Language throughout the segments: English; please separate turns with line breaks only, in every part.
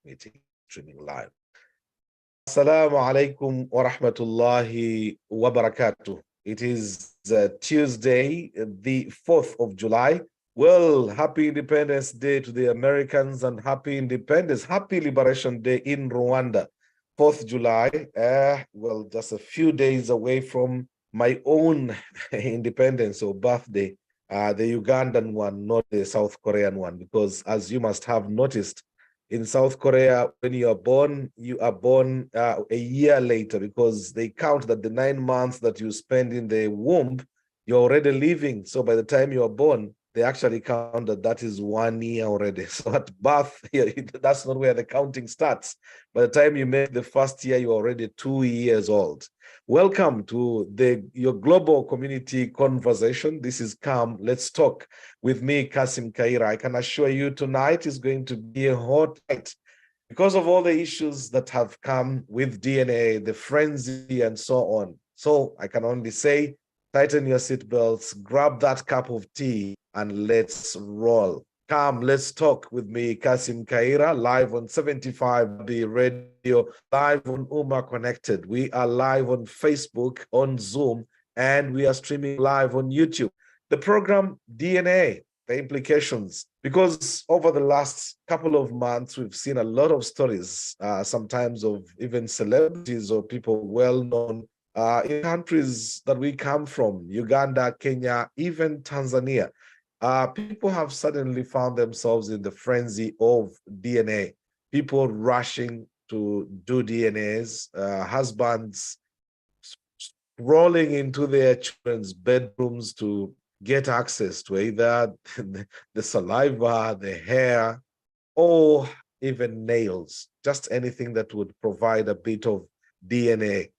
meeting streaming live. Assalamu alaikum wa rahmatullahi wa barakatuh. It is Tuesday, the 4th of July. Well, happy Independence Day to the Americans and happy Liberation Day in Rwanda. 4th July, well, just a few days away from my own independence or birthday, the Ugandan one, not the South Korean one, because as you must have noticed, in South Korea, when you are born a year later because they count that the 9 months that you spend in the womb, you're already living. So by the time you are born, they actually count that is 1 year already. So at birth, that's not where the counting starts. By the time you make the first year, you're already 2 years old. Welcome to your global community conversation. This is Calm. Let's talk with me, Kassim Kayira. I can assure you tonight is going to be a hot night because of all the issues that have come with DNA, the frenzy, and so on. So I can only say, tighten your seatbelts, grab that cup of tea, and let's roll. Come, let's talk with me, Kassim Kayira, live on 75B Radio, live on Uma Connected. We are live on Facebook, on Zoom, and we are streaming live on YouTube. The program DNA, the implications, because over the last couple of months, we've seen a lot of stories, sometimes of even celebrities or people well-known in countries that we come from, Uganda, Kenya, even Tanzania. People have suddenly found themselves in the frenzy of DNA. People rushing to do DNAs, husbands rolling into their children's bedrooms to get access to either the saliva, the hair, or even nails, just anything that would provide a bit of DNA.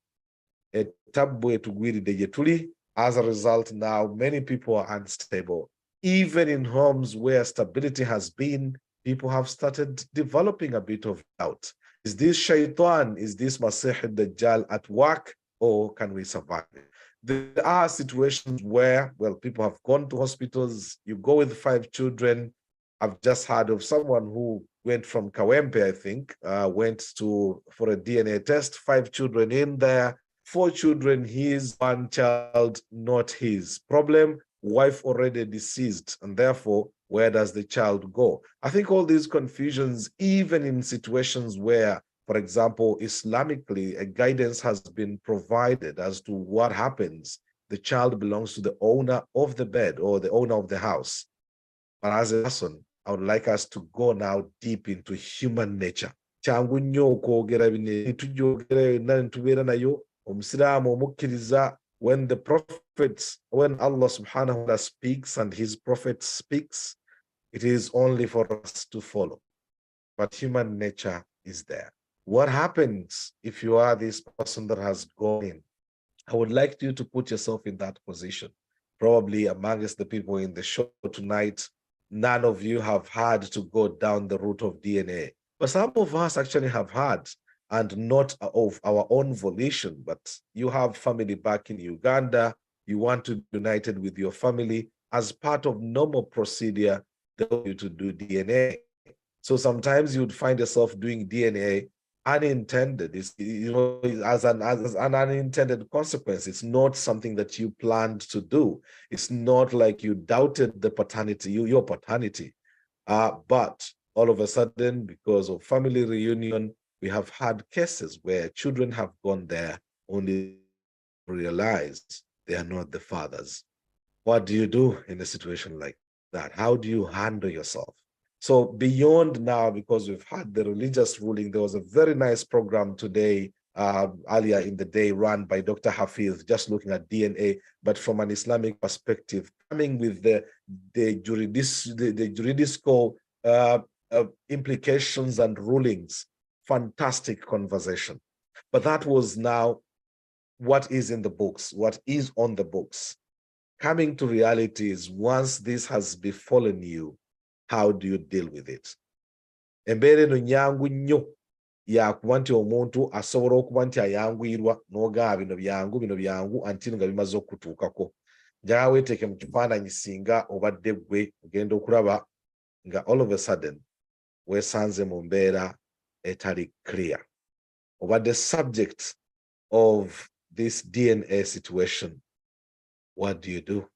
As a result, now many people are unstable. Even in homes where stability has been, people have started developing a bit of doubt. Is this shaitan? Is this Masih Dajjal at work? Or can we survive it? There are situations where, well, people have gone to hospitals. You go with 5 children. I've just heard of someone who went from Kawempe, I think, went for a DNA test, 5 children in there, 4 children, his, 1 child, not his. Problem, wife already deceased, and therefore, where does the child go? I think all these confusions, even in situations where, for example, Islamically, a guidance has been provided as to what happens. The child belongs to the owner of the bed or the owner of the house. But as a person, I would like us to go now deep into human nature. When Allah subhanahu wa ta'ala speaks and his prophet speaks, it is only for us to follow. But human nature is there. What happens if you are this person that has gone in? I would like you to put yourself in that position. Probably amongst the people in the show tonight, none of you have had to go down the route of DNA. But some of us actually have had, and not of our own volition, but you have family back in Uganda, you want to be united with your family. As part of normal procedure, they want you to do DNA. So sometimes you'd find yourself doing DNA unintended. It's, as an unintended consequence. It's not something that you planned to do. It's not like you doubted the paternity, your paternity. But all of a sudden, because of family reunion, we have had cases where children have gone there only to realize they are not the fathers. What do you do in a situation like that? How do you handle yourself? So beyond now, because we've had the religious ruling, there was a very nice program today, earlier in the day, run by Dr. Hafiz, just looking at DNA, but from an Islamic perspective, coming with the juridical implications and rulings. Fantastic conversation. But that was now what is in the books, what is on the books. Coming to reality is, once this has befallen you, how do you deal with it? Embere no nyangu nnyo yakuba nti omuntu asobola okuba nti ayanguyirwa n'ogaba bino byangu anti nga bimaze okutuukako. Njagala weeteeke mu kifaananyi singa obadde gwe ogenda okulaba nga all of a sudden weesanze mu mbeera etali clear over the subject of this DNA situation, what do you do?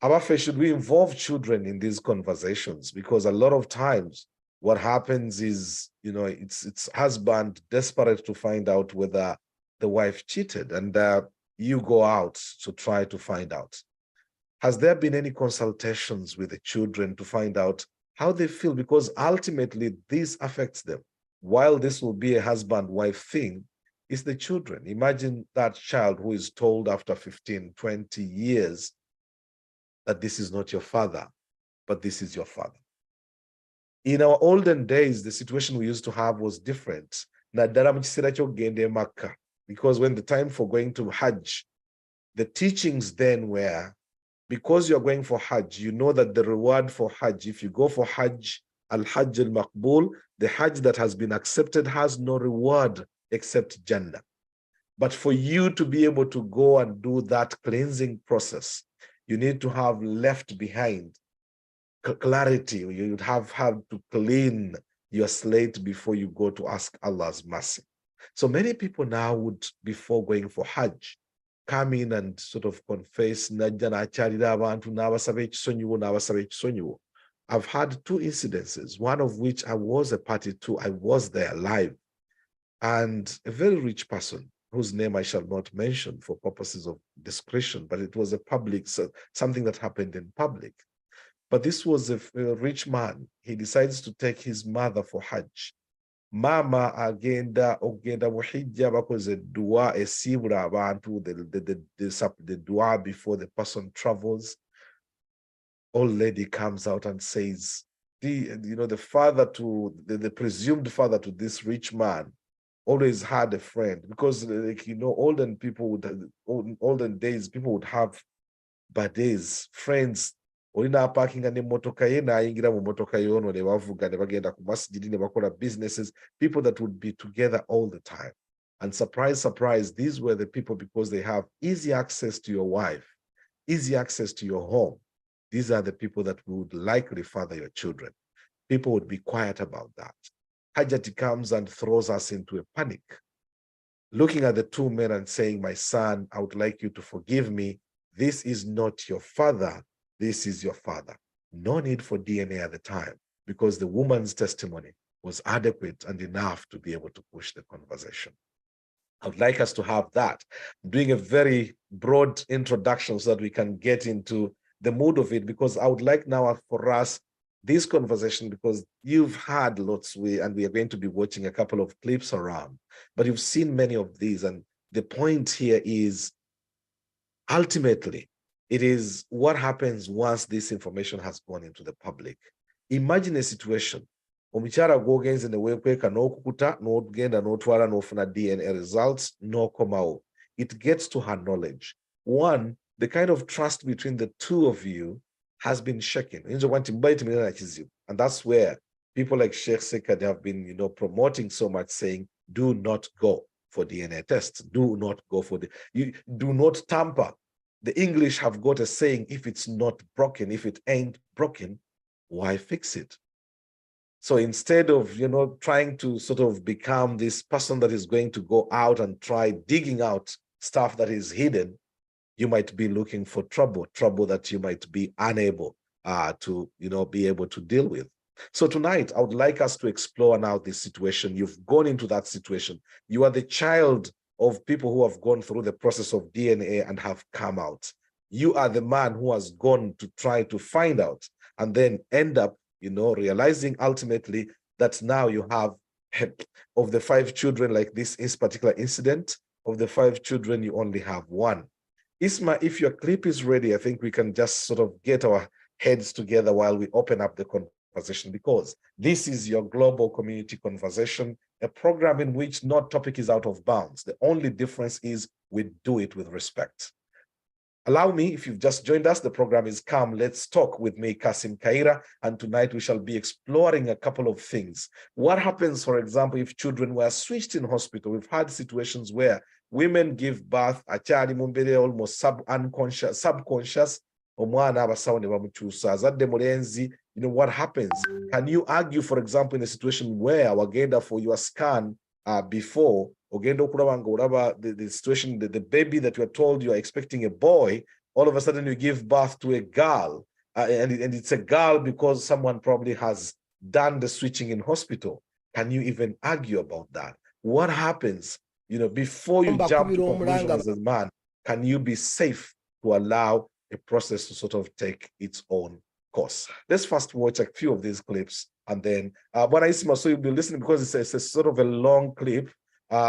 Abafe, should we involve children in these conversations? Because a lot of times what happens is, it's husband desperate to find out whether the wife cheated, and you go out to try to find out. Has there been any consultations with the children to find out how they feel? Because ultimately this affects them. While this will be a husband-wife thing, it's the children. Imagine that child who is told after 15, 20 years that this is not your father, but this is your father. In our olden days, the situation we used to have was different. Because when the time for going to Hajj, the teachings then were, because you're going for Hajj, you know that the reward for Hajj, if you go for Hajj, Al-Hajj al-Maqbul, the Hajj that has been accepted has no reward except Jannah. But for you to be able to go and do that cleansing process, you need to have left behind clarity. You'd have to clean your slate before you go to ask Allah's mercy. So many people now would, before going for Hajj, come in and sort of confess. I've had two incidences, one of which I was a party to. I was there live. And a very rich person, whose name I shall not mention for purposes of discretion, but it was a public, something that happened in public. But this was a rich man. He decides to take his mother for Hajj. Mama agenda muhijja bakoze dua esibura abantu, the dua before the person travels. Old lady comes out and says, the father to the presumed father to this rich man always had a friend, because olden days people would have birthdays, friends. Businesses, people that would be together all the time. And surprise, surprise, these were the people, because they have easy access to your wife, easy access to your home. These are the people that would likely father your children. People would be quiet about that. Hajjati comes and throws us into a panic, looking at the two men and saying, my son, I would like you to forgive me. This is not your father. This is your father. No need for DNA at the time, because the woman's testimony was adequate and enough to be able to push the conversation. I would like us to have that. I'm doing a very broad introduction so that we can get into the mood of it, because I would like now for us this conversation, because you've had lots, and we are going to be watching a couple of clips around, but you've seen many of these. And the point here is, ultimately, it is what happens once this information has gone into the public. Imagine a situation. Omukyala gwogenze ne weekweka n'okukuta n'ogenda n'otwala n'ofuna DNA results n'okomawo. It gets to her knowledge. One, the kind of trust between the two of you has been shaken. And that's where people like Sheikh Sekad have been, promoting so much, saying, do not go for DNA tests. Do not go for you do not tamper. The English have got a saying, if it's not broken, if it ain't broken, why fix it? So instead of, trying to sort of become this person that is going to go out and try digging out stuff that is hidden, you might be looking for trouble that you might be unable to, be able to deal with. So tonight, I would like us to explore now this situation. You've gone into that situation. You are the child of people who have gone through the process of DNA and have come out. You are the man who has gone to try to find out and then end up, realizing ultimately that now you have, of the 5 children, like this particular incident, of the 5 children, you only have 1. Isma, if your clip is ready, I think we can just sort of get our heads together while we open up the conversation, because this is your global community conversation, a program in which no topic is out of bounds. The only difference is we do it with respect. Allow me, if you've just joined us, the program is Come Let's Talk with me, Kassim Kayira, and tonight we shall be exploring a couple of things. What happens, for example, if children were switched in hospital? We've had situations where women give birth, achali mumbere almost subconscious, omwana abasawo ne bamukyusa, azadde mulenzi what happens? Can you argue, for example, in a situation where wagenda for your scan before, the situation, the baby that you are told you are expecting a boy, all of a sudden you give birth to a girl, and it's a girl because someone probably has done the switching in hospital. Can you even argue about that? What happens, before you jump to conclusions as a man? Can you be safe to allow a process to sort of take its own course? Let's first watch a few of these clips, and then when I see so you'll be listening because it's a sort of a long clip.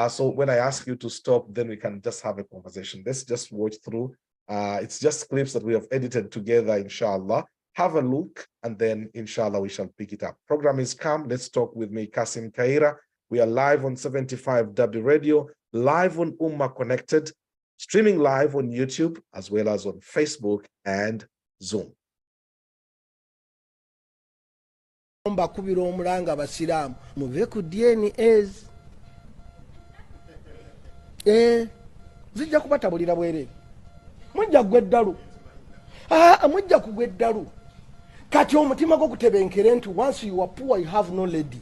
So when I ask you to stop, then we can just have a conversation. Let's just watch through. It's just clips that we have edited together, inshallah. Have a look, and then inshallah we shall pick it up. Program is Come Let's Talk with me, Kassim Kayira. We are live on 75 W Radio, live on Ummah Connected, streaming live on YouTube, as well as on Facebook and Zoom.
Mbakubira omulanga abasiraamu muve ku DNAs zijja kubatabulira bwereere mujja gweddalu mujja kugweddalu kati omutima gwo kutebenkere nti once you are poor you have no lady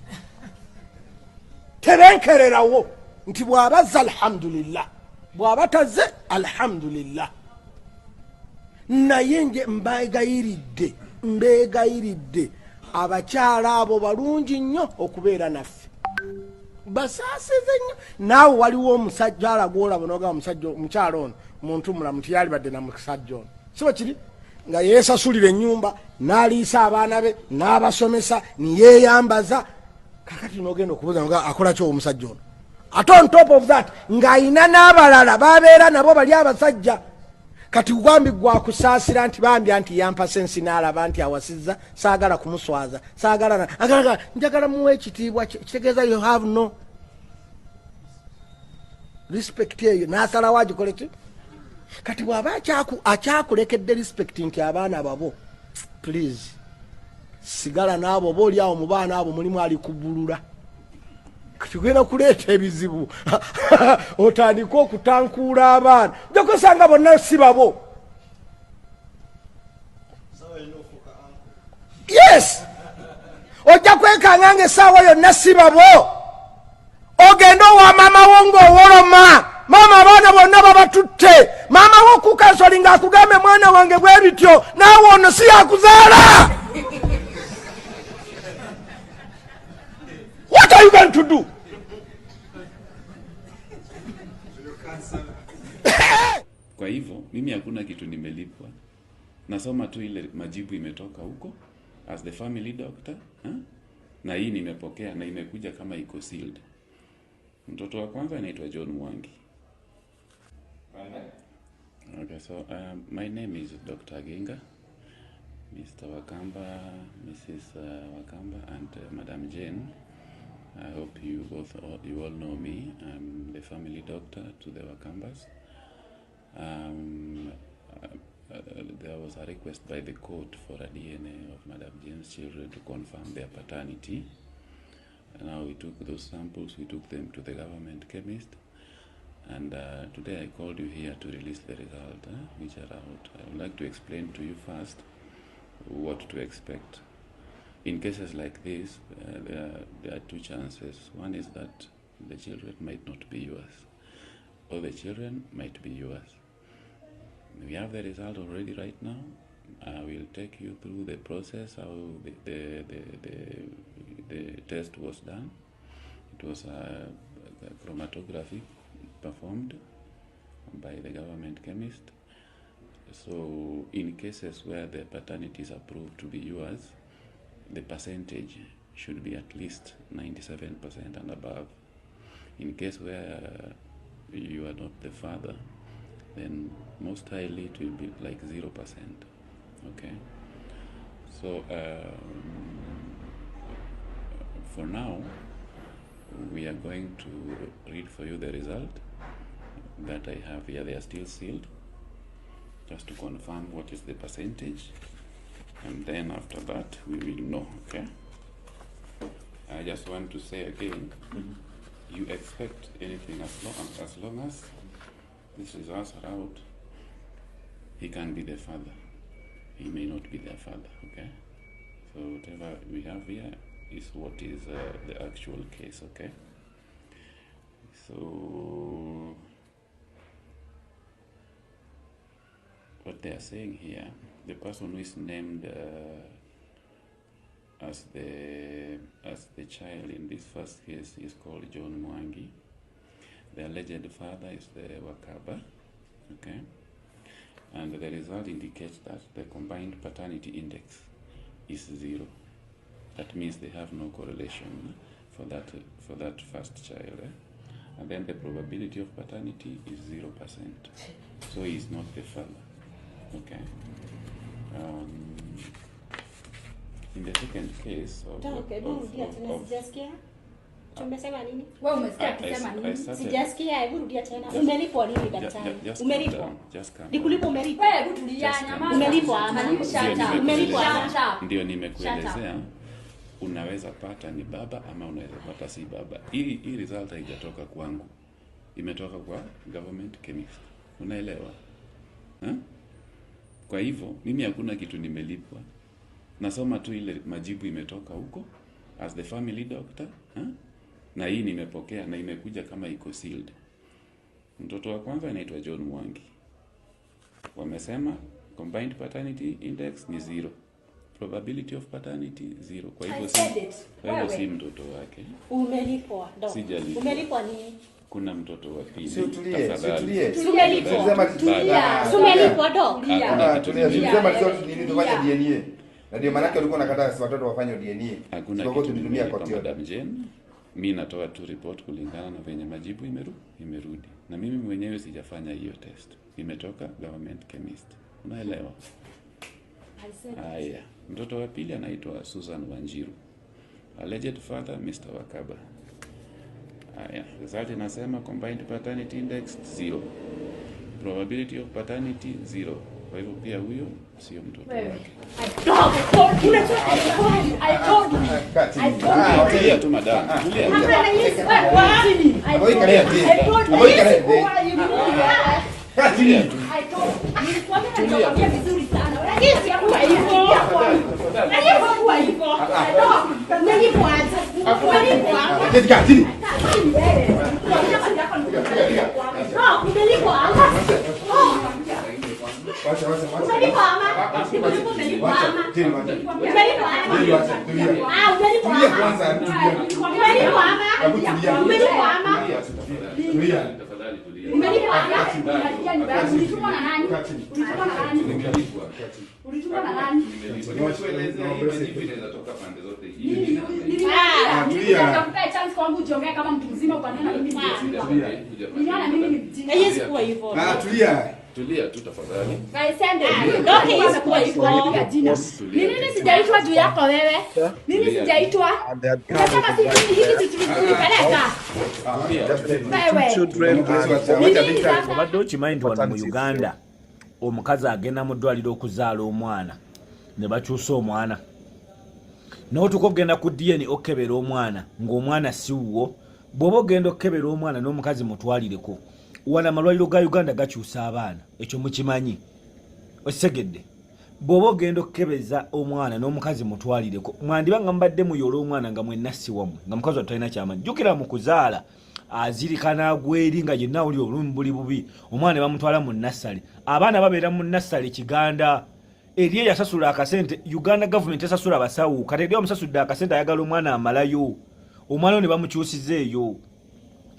tebenkererawo nti bw'abazza alhamdulillah bw'abataze alhamdulillah naye nje mbeegayiridde abakyala abo balungi nnyo okubeera naffe basaasize nnyo naawe waliwo omusajja alagwolaba noga omukyala ono muntu mulamu tiyali badde na musajja ono siba kiri nga yeesasulira ennyumba n'aliisa abaana be n'abasomesa niyeeyambaza kakati n'ogenda okubuuza nga akola ki omusajja ono ate on top of that ng'ayina n'abalala babeera nabo bali abasajja kati gwambi gwakusaasira nti bambya nti yampa sensi n'alaba nti awasizza saagala kumuswaza saagala njagala muwa ekitiibwa kitegeeza you have no respect eyo n'asalawo agikole ki kati bw'aba akyakulekedde respect nti abaana babo please sigala n'abo oba oli awo mu baana abo mulimu ali kubulula kati ogenda kuleeta ebizibu otandika okutankuula abaana ojja kwesanga bonna si babo. Yes, ojja kwekanga ng'essaawa yonna si babo ogenda owa maama wo ng'owoloma maama abaana bonna babatutte maama wo kukansoli ng'akugambe mwana wange bwe bityo naawe ono si yakuzaala. What are you going to do?
Kwa hivyo mimi hakuna kitu nimelipwa, nasoma tu ile majibu imetoka huko as the family doctor, na hii nimepokea na imekuja kama iko sealed. Mtoto wa kwanza anaitwa John Mwangi. Okay, so my name is Dr. Genga, Mr. Wakamba, Mrs. Wakamba, and Madam Jane. I hope you all know me. I'm the family doctor to the Wakambas. There was a request by the court for a DNA of Madam Jane's children to confirm their paternity. And now we took those samples, we took them to the government chemist, and today I called you here to release the result, which are out. I would like to explain to you first what to expect. In cases like this, there are two chances. One is that the children might not be yours, or the children might be yours. We have the result already right now. I will take you through the process, how the test was done. It was a chromatography performed by the government chemist. So in cases where the paternity is approved to be yours, the percentage should be at least 97% and above. In case where you are not the father, then most highly it will be like 0%. Okay, so for now we are going to read for you the result that I have here. They are still sealed, just to confirm what is the percentage, and then after that we will know. Okay, I just want to say again, you expect anything as long as these results are out. He can be the father, he may not be their father. Okay, So whatever we have here is what is the actual case, okay? So what they are saying here, the person who is named as the child in this first case is called John Mwangi. The alleged father is the Wakaba, okay? And the result indicates that the combined paternity index is 0. That means they have no correlation for that first child. And then the probability of paternity is 0%. So he is not the father, okay? In the second case of
Tumesema nini? Wewe umesikia akisema nini? Sijasikia, hebu rudia tena. Umelipwa nini daktari? Umelipwa? Nikulipo umelipwa? Wewe hebu tulia nyamaza. Umelipwa ama ni mshata? Umelipwa?
Ndio nimekuelezea. Unaweza pata ni baba ama unaweza pata si baba. Hii result haijatoka kwangu. Imetoka kwa government chemist. Unaelewa? Kwa hivyo mimi hakuna kitu nimelipwa. Nasoma tu ile majibu imetoka huko as the family doctor, na hii nimepokea na imekuja kama iko sealed. Mtoto wa kwanza anaitwa John Mwangi. Wamesema combined paternity index ni 0. Probability of paternity 0. Kwa hivyo si mtoto wake.
Umelipwa ndo. Umelipwa nini?
Kuna mtoto wa pili.
Tulia.
Umelipwa ndo.
Tulisema sio tufanye DNA. Na ndio maana walikuwa nakataa watoto wafanye DNA.
Hakuna kitu tulitumia kwa Madam Jane. Mimi natoa tu report kulingana na venye majibu imerudi. Na mimi mwenyewe sijafanya hiyo test. Imetoka government chemist. Unaelewa? Haya. Mtoto wa pili anaitwa Susan Wanjiru. Alleged father Mr. Wakaba. Haya. Result inasema combined paternity index 0. Probability of paternity 0. Kwa hivyo pia huyo sio mtoto wake.
I told you.
Tulia tu madam. Tulia. Tulia tu tafadhali.
Mimi sijaitwa juu yako wewe. Mimi sijaitwa. Unasema si hiki tulipeleka.
Obadde okimanyi wano mu Uganda omukazi agenda mu ddwaliro okuzaala omwana ne bakyusa omwana n'otuuka okugenda ku DNA okebera omwana ng'omwana si wuwo. Bw'oba ogenda okebera omwana n'omukazi mutwalireko wana amalwaliro ga Uganda gakyusa abaana, ekyo mukimanyi. Osegedde bw'oba ogenda okebeza omwana n'omukazi mutwalireko mwandiba nga mbadde muyola omwana nga mwenna si wammwe nga mukazi wa talina kyamanyi. Jjukira mu kuzaala azirika n'agweri nga yenna oli obulumi buli bubi omwana bamutwala mu nassale. Abaana babeera mu nassale Kiganda. Eri eyasasula akasente Uganda government esasula abasawo kati eri omusasudde akasente ayagala omwana amalayo. Omwana ne bamukyusiza eyo.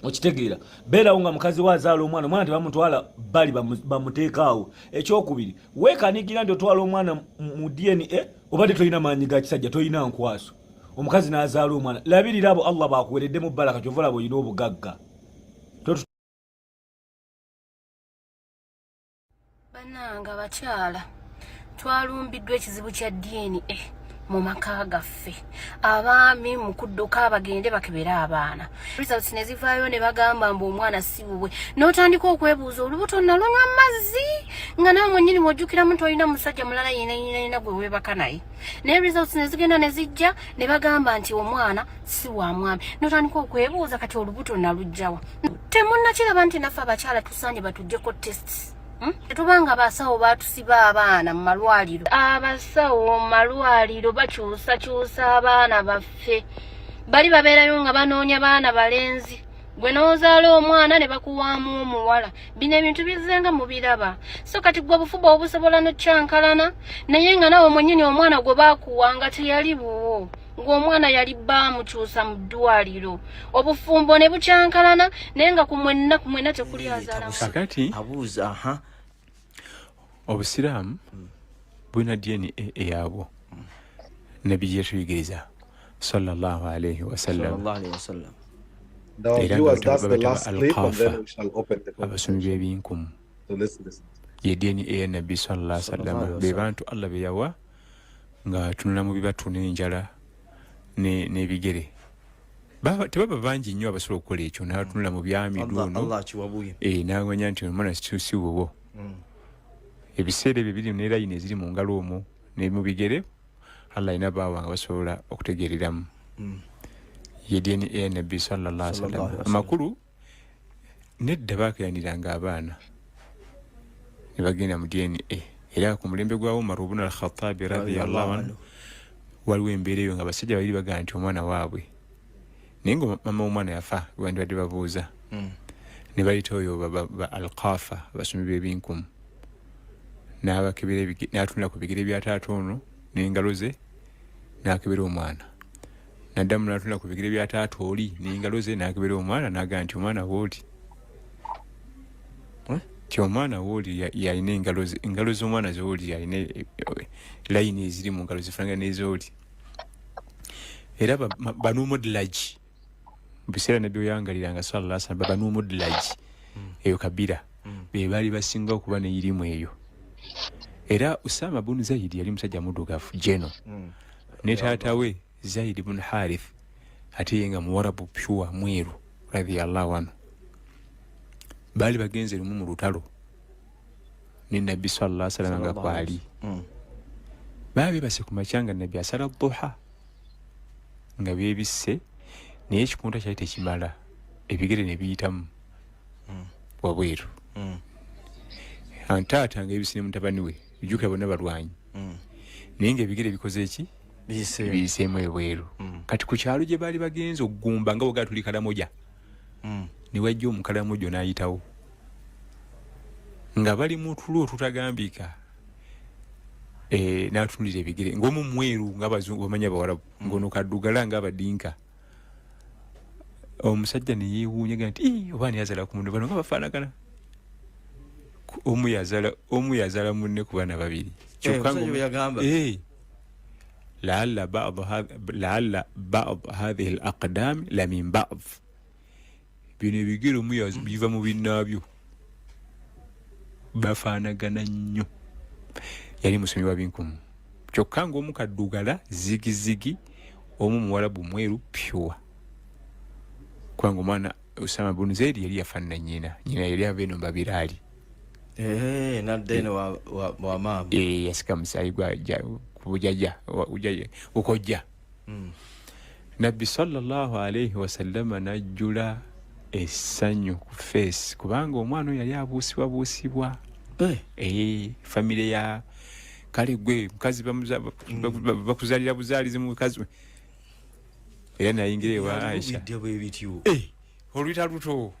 Okitegeera beerawo nga mukazi wa azaala omwana tebamutwala bali bamuteekaawo. Ekyokubiri weekaniikira nti otwala omwana mu DNA obadde tolina maanyi ga kisajja tolina nkwaso. Omukazi n'azaala omwana labirira abo Allah baakuweredde mu baraka kyova olaba olina obugagga.
Bannanga bakyala twalumbiddwa ekizibu kya DNA mu maka gaffe. Abaami mu kudduka bagende bakebere abaana. Results ne zivaayo ne bagamba mbu omwana si wuwe. N'otandika okwebuuza olubuto nalonywa amazzi nga nawe nnyini wojjukira muntu olina musajja mulala yina gwe weebaka naye. Ne results ne zigenda ne zijja ne bagamba nti omwana si wa mwami. N'otandika okwebuuza kati olubuto nalugjawa. Temunnakiraba nti naffe abakyala tusaanye batuggyeko tests. Tetubanga basawo batusiba abaana mu malwaliro. Abasawo mu malwaliro bakyusa abaana baffe. Bali babeerayo nga banoonya baana balenzi. Gwe n'ozaala omwana ne bakuwaamu omuwala. Bino ebintu bizenga mu biraba. So kati gwe obufuba obusobola n'okyankalana naye nga nawe mwennyini omwana gwe baakuwanga teyali buwo. Ng'omwana yali baamukyusa mu ddwaliro. Obufumbo ne bukyankalana naye nga ku mwenna tekuli azaala.
Kakati
abuuza
obusiraamu bulina DNA eyabwo. Nabbi yatuyigiriza sallallahu alayhi wa sallam.
Now, viewers, that's the last clip, and then we shall open the
conversation.
So let's listen.
Ye DNA ya Nabbi sallallahu alayhi wa sallam. Be bantu Allah be yawa nga tunula mu bibatu n'enjala ne bigere. Tebaba bangi nnyo abasobola okukola ekyo n'atunula mu byami luno. N'aganya nti omwana si wowo. Ebiseera ebyo biri ne layini eziri mu ngalo omwo ne mu bigere Allah alina baawa nga basobola okutegeereramu. Ye DNA ya Nabbi sallallahu alayhi wa sallam. Amakulu nedda baakayaniranga abaana ne bagenda mu DNA. Era ku mulembe gwa Umar ibn al-Khattab radiyallahu anhu waliwo embeera eyo nga abasajja babiri bagamba nti omwana waabwe naye nga mama w'omwana yafa wandibadde babuuza ne bayita oyo al-Qafa abasomi b'ebinkumu n'atunula ku bigere bya taata ono n'engalo ze n'akebera omwana n'addamu n'atunula ku bigere bya taata oli n'engalo ze n'akebera omwana n'agamba nti omwana wooli ti omwana wooli yalina engalo z'omwana zooli yalina layini eziri mu ngalo zifaanagana n'ezooli. Era banu mudlaji mu biseera nabbi oyangaliranga sallallahu alaihi wasallam banu mudlaji eyo kabira be baali basinga okuba n'erimu eyo. Era Usama bin Zaid yali musajja muddugavu jeno ne taata we Zaid ibn Harith ate yenga muwarabu pure mweru radiyallahu anhu. Baali bagenze lumu mu lutalo ne Nabbi sallallahu alaihi wasallam nga kwali. Baabi base ku makyanga Nabbi asala duha nga beebisse naye ekikunta kyali tekimala ebigere ne biyitamu wabweru. Antaata nga ebisse ne mutabani we bijuka bonna balwanyi naye nga ebigere bikoze eki biyiseemu ebweru. Kati ku kyalo gye baali bagenze okugumba nga bwe tuli kalamoja ne wajja omukalamojo n'ayitawo nga bali mu tulo tutagambika n'atunulira ebigere ng'omu mweru ng'abazungu bamanya Abawarabu ng'ono kaddugala ng'Abadinka. Omusajja ne yeewuunya nti obaani yazaala ku mundu bano nga bafaanagana. Omu yazaala munne ku baana babiri. لعل بعض هذه الأقدام لمن بعض. Bino ebigere biva mu binnaabyo bafaanagana nnyo. Yali musomi wa binkumu kyokka ng'omu kaddugala zigizigi omu muwarabu mweru pure. Kubanga omwana Usama bin Zaid yali yafaanana nnyina yali abeeno mbabiraali
nadde eno wa maama
yasika musaayi gwa bujajja ukojja. Nabbi sallallahu alayhi wasallam najjula essanyu ku face kubanga omwana yali abuusibwa famire ya kale gwe mukazi bakuzalira buzaalizi mu mukazi era nayingira ewa Aisha oluyita luto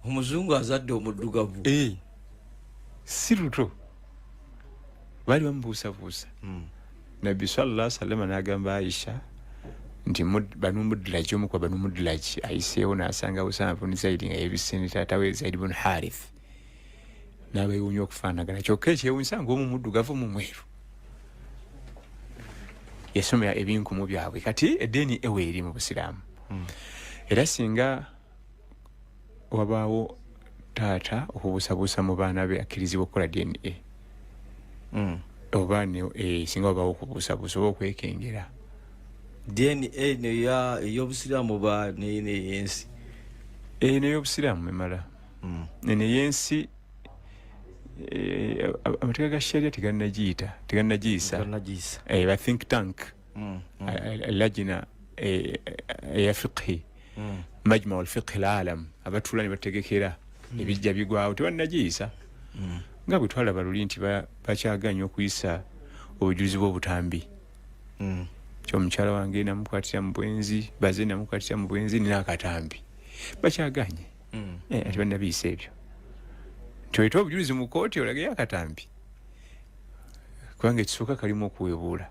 omuzungu azadde omuddugavu
si luto bali bamubuusabuusa. Nabbi sallallahu alayhi wasallam n'agamba Aisha nti banu mudlaji omu kwa banu mudlaji ayiseewo n'asanga Usama bin Zaid nga yeebisse ne taata we Zaid bin Harith n'abeewuunya okufaanagana kyokka ekyewuunyisa ng'omu muddugavu mu mweru. Yasomera ebinkumu byabwe. Kati eddeeni ewe eri mu Busiraamu era singa wabaawo taata okubuusabuusa mu baana be akkirizibwa okukola DNA oba singa wabaawo okubuusabuusa oba okwekengera
DNA ey'Obusiraamu oba n'eyensi?
N'ey'Obusiraamu emala. N'eyensi amateeka ga sharia tegannagiyisa ba think tank lajina eya fiqhi majma al fiqhi al alam abatula ne bategekera ebijja bigwawo tebannagiyisa nga bwe twalaba luli nti bakyaganya okuyisa obujulizi bw'obutambi kyomukyala wange namukwatira mu bwenzi baze namukwatira mu bwenzi nina akatambi bakyaganye ati bannabiisa ebyo tyoyita obujulizi mu kooti olagayo akatambi kubanga ekisooka kalimu okuwebuula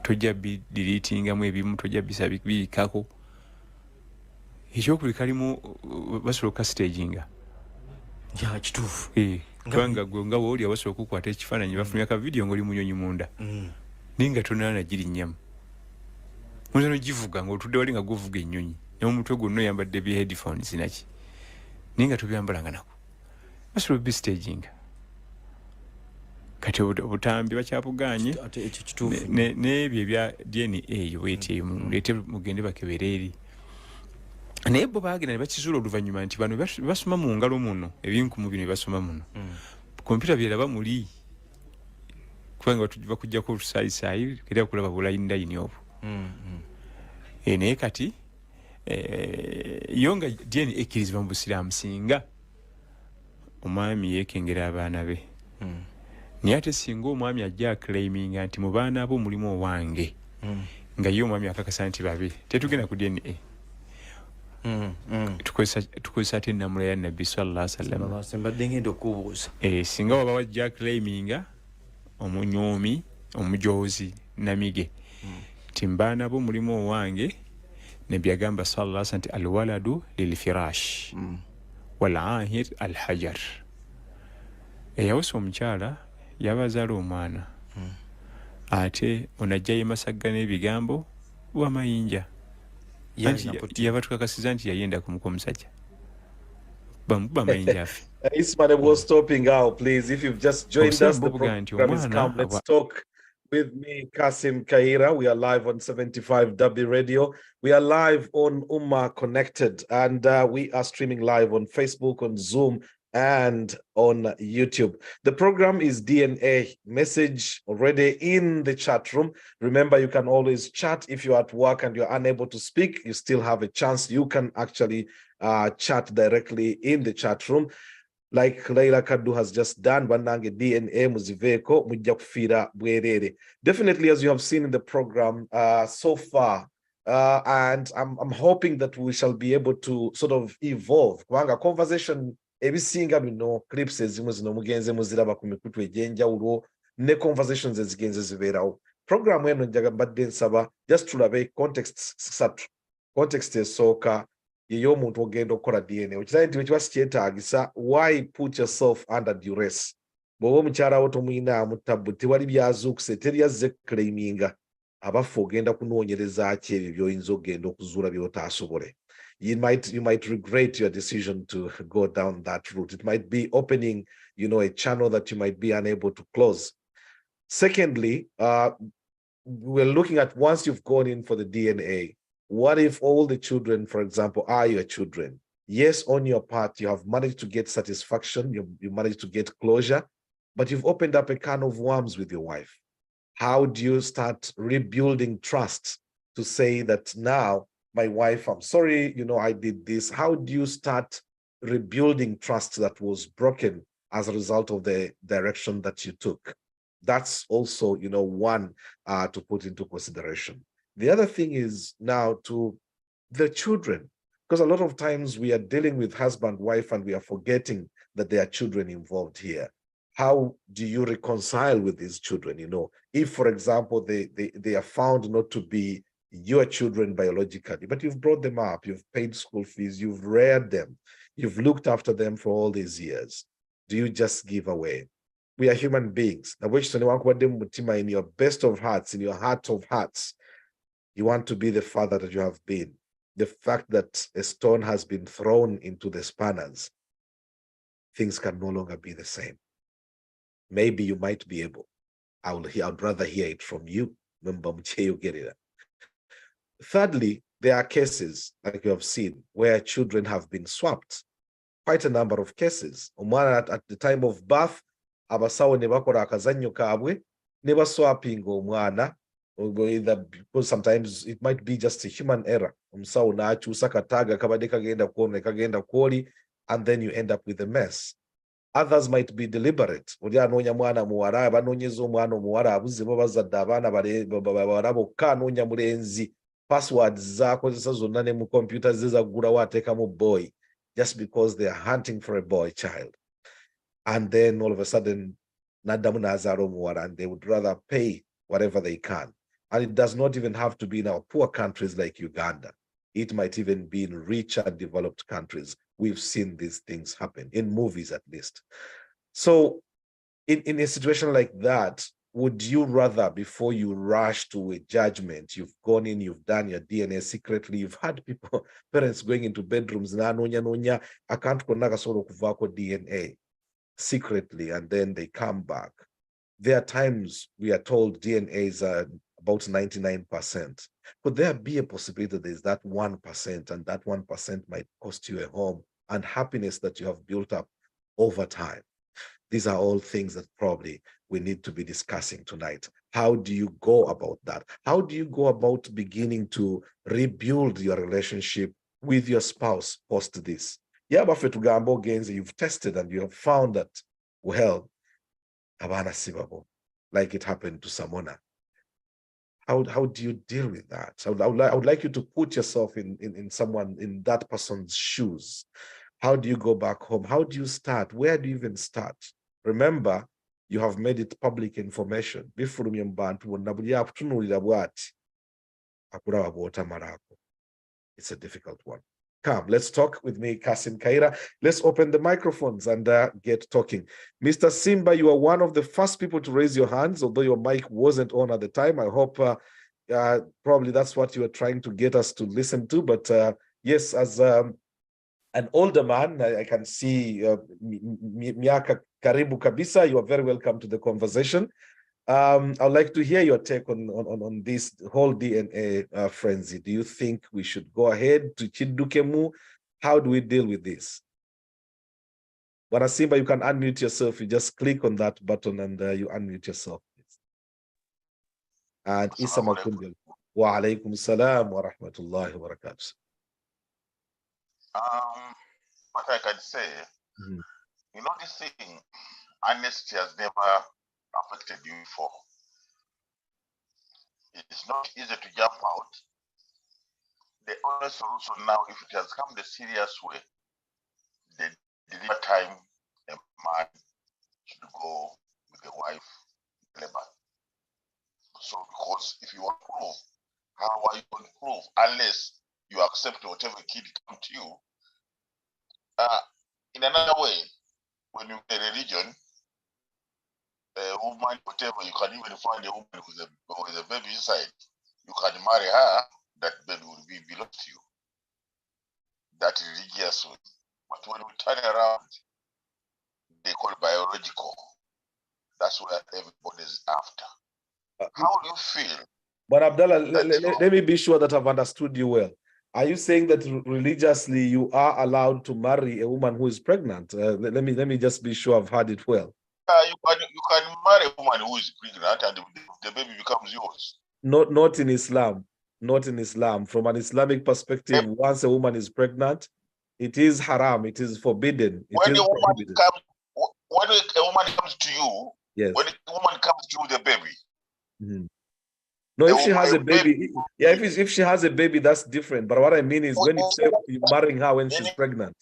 tojja bidiriitingamu ebimu tojja biyiikako ekyokubiri kalimu basobola okukasitaginga
kituufu
kubanga gwe nga wooli abasobola okukwata ekifaananyi bafunira ka vidiyo ngaoli munyonyi munda naye nga tonala nagirinnyamu oyinza nogivuga ngaotudde wali nga guvuga ennyonyi nomutwe gwonna oyambadde bye headphones naki naye nga tobyambalanga nako basobola obisitaginga kati obutambi bakyabuganye n'ebyo ebya DNA eyo bweti mulete mugende bakebere eri naye bo baagenda ne bakizuula oluvannyuma nti bano basoma mu ngalo muno ebinkumu bino basoma muno kompyuta byeraba muli kubanga bakujjako olusaayisayi era kulaba bulayindayini obwo naye kati yo nga DNA ekkirizibwa mu busiraamu singa omwami yeekengera abaana be naye ate singa omwami ajja aclaiminga nti mu baana abo mulimu owange nga ye omwami akakasa nti babe tetugenda ku DNA tukozesa ate ennamula ya nabbi
sallallahu
singa waba wajja aclaiminga omunyoomi omujoozi namige nti mbaana bo mulimu owange nabbi agamba sallallahu nti alwaladu lilfirash walahir alhajar eyawusa omukyala yabazaala omwana ate onajjayo emasagga n'ebigambo wamayinja yabatukakasiza nti yayenda kumuka omusajja bamukuba amayinja afe.
Ismail was stopping out, please. If you've just joined us, the program is Come Let's Talk with me, Kassim, Kayira. We are live on 75 W Radio. We are live on Ummah Connected, and we are streaming live on Facebook, on Zoom, and on YouTube. The program is DNA. Message already in the chat room. Remember, you can always chat. If you're at work and you're unable to speak, you still have a chance. You can actually chat directly in the chat room. Like Laila Kaddu has just done, Banange DNA Muziveko, mujja kufira bwerere. Definitely, as you have seen in the program so far, and I'm hoping that we shall be able to sort of evolve. Kubanga conversation ebisinga bino clips ezimu zino mugenze muziraba ku mikutu egy'enjawulo ne conversations ezigenze zibeerawo. Program eno njaga mbadde nsaba just tulabe context ssatu. Context esooka y'omuntu ogenda okukola DNA. Okirabe nti wekiba sikyetaagisa, why put yourself under duress? Bw'oba omukyala wo tomuyinaamu tabbu, tewali byazuukuse, teri azze claiminga, abafu ogenda kunoonyereza ki ebyo by'oyinza okugenda okuzuula by'otaasobole. You might regret your decision to go down that route. It might be opening, a channel that you might be unable to close. Secondly, we're looking at once you've gone in for the DNA, what if all the children, for example, are your children? Yes, on your part, you have managed to get satisfaction, you managed to get closure, but you've opened up a can of worms with your wife. How do you start rebuilding trust to say that now, my wife, I'm sorry, I did this. How do you start rebuilding trust that was broken as a result of the direction that you took? That's also, one to put into consideration. The other thing is now to the children, because a lot of times we are dealing with husband, wife, and we are forgetting that there are children involved here. How do you reconcile with these children? If, for example, they are found not to be your children biologically, but you've brought them up, you've paid school fees, you've reared them, you've looked after them for all these years. Do you just give away? We are human beings. In your best of hearts, in your heart of hearts, you want to be the father that you have been. The fact that a stone has been thrown into the spanners, things can no longer be the same. Maybe you might be able. I'd rather hear it from you. Thirdly, there are cases, like you have seen, where children have been swapped. Quite a number of cases. At the time of birth, abasawo ne bakola akazannyo kaabwe ne baswappinga omwana, because sometimes it might be just a human error. Omusawo n'akyusa kataaga kabadde kagenda kw'ono ne kagenda kw'oli, and then you end up with a mess. Others might be deliberate. Passwords zakozesa zonna ne mu computer zizagura wateekamu boy, just because they are hunting for a boy child. And then all of a sudden, naddamu n'azaala omuwala, and they would rather pay whatever they can. And it does not even have to be in our poor countries like Uganda. It might even be in richer and developed countries. We've seen these things happen, in movies at least. So in a situation like that, would you rather, before you rush to a judgment, you've gone in, you've done your DNA secretly, you've had people, parents going into bedrooms, nonya, I can't DNA secretly, and then they come back. There are times we are told DNA is about 99%. Could there be a possibility that there's that 1%, and that 1% might cost you a home and happiness that you have built up over time? These are all things that probably we need to be discussing tonight. How do you go about that? How do you go about beginning to rebuild your relationship with your spouse post this? Yeah, but you've tested and you have found that, well, like it happened to Samona. How do you deal with that? I would like you to put yourself in someone, in that person's shoes. How do you go back home? How do you start? Where do you even start? Remember, you have made it public information. It's a difficult one. Come, let's talk with me, Kassim, Kayira. Let's open the microphones and get talking. Mr. Simba, you are one of the first people to raise your hands, although your mic wasn't on at the time. I hope probably that's what you were trying to get us to listen to. But yes, as an older man, I can see Miaka Karibu Kabisa, you are very welcome to the conversation. I'd like to hear your take on this whole DNA frenzy. Do you think we should go ahead to Chidukemu? How do we deal with this? Bwana Simba, you can unmute yourself. You just click on that button and you unmute yourself. And Isa Makundi. Wa alaikum salam wa rahmatullahi wa barakatuh.
What I can say, you know, this thing, honesty has never affected you before. It's not easy to jump out. The only solution now, if it has come the serious way, the deliver time a man should go with the wife labor. So because if you want to prove, how are you going to prove unless you accept whatever kid comes to you? In another way, when you get religion, a woman, whatever, you can even find a woman with a baby inside. You can marry her, that baby will be belong to you. That religious way. But when we turn around, they call it biological. That's where everybody's after. How do you feel?
But Abdallah, let me be sure that I've understood you well. Are you saying that religiously you are allowed to marry a woman who is pregnant? Let me just be sure I've heard it well.
You can marry a woman who is pregnant and the baby becomes yours.
Not in Islam. Not in Islam. From an Islamic perspective, once a woman is pregnant, it is haram. It is forbidden.
When a woman comes to you,
yes.
When a woman comes to you, the baby.
No, if she has a baby, yeah, if she has a baby, that's different. But what I mean is when you say you're marrying her when she's pregnant.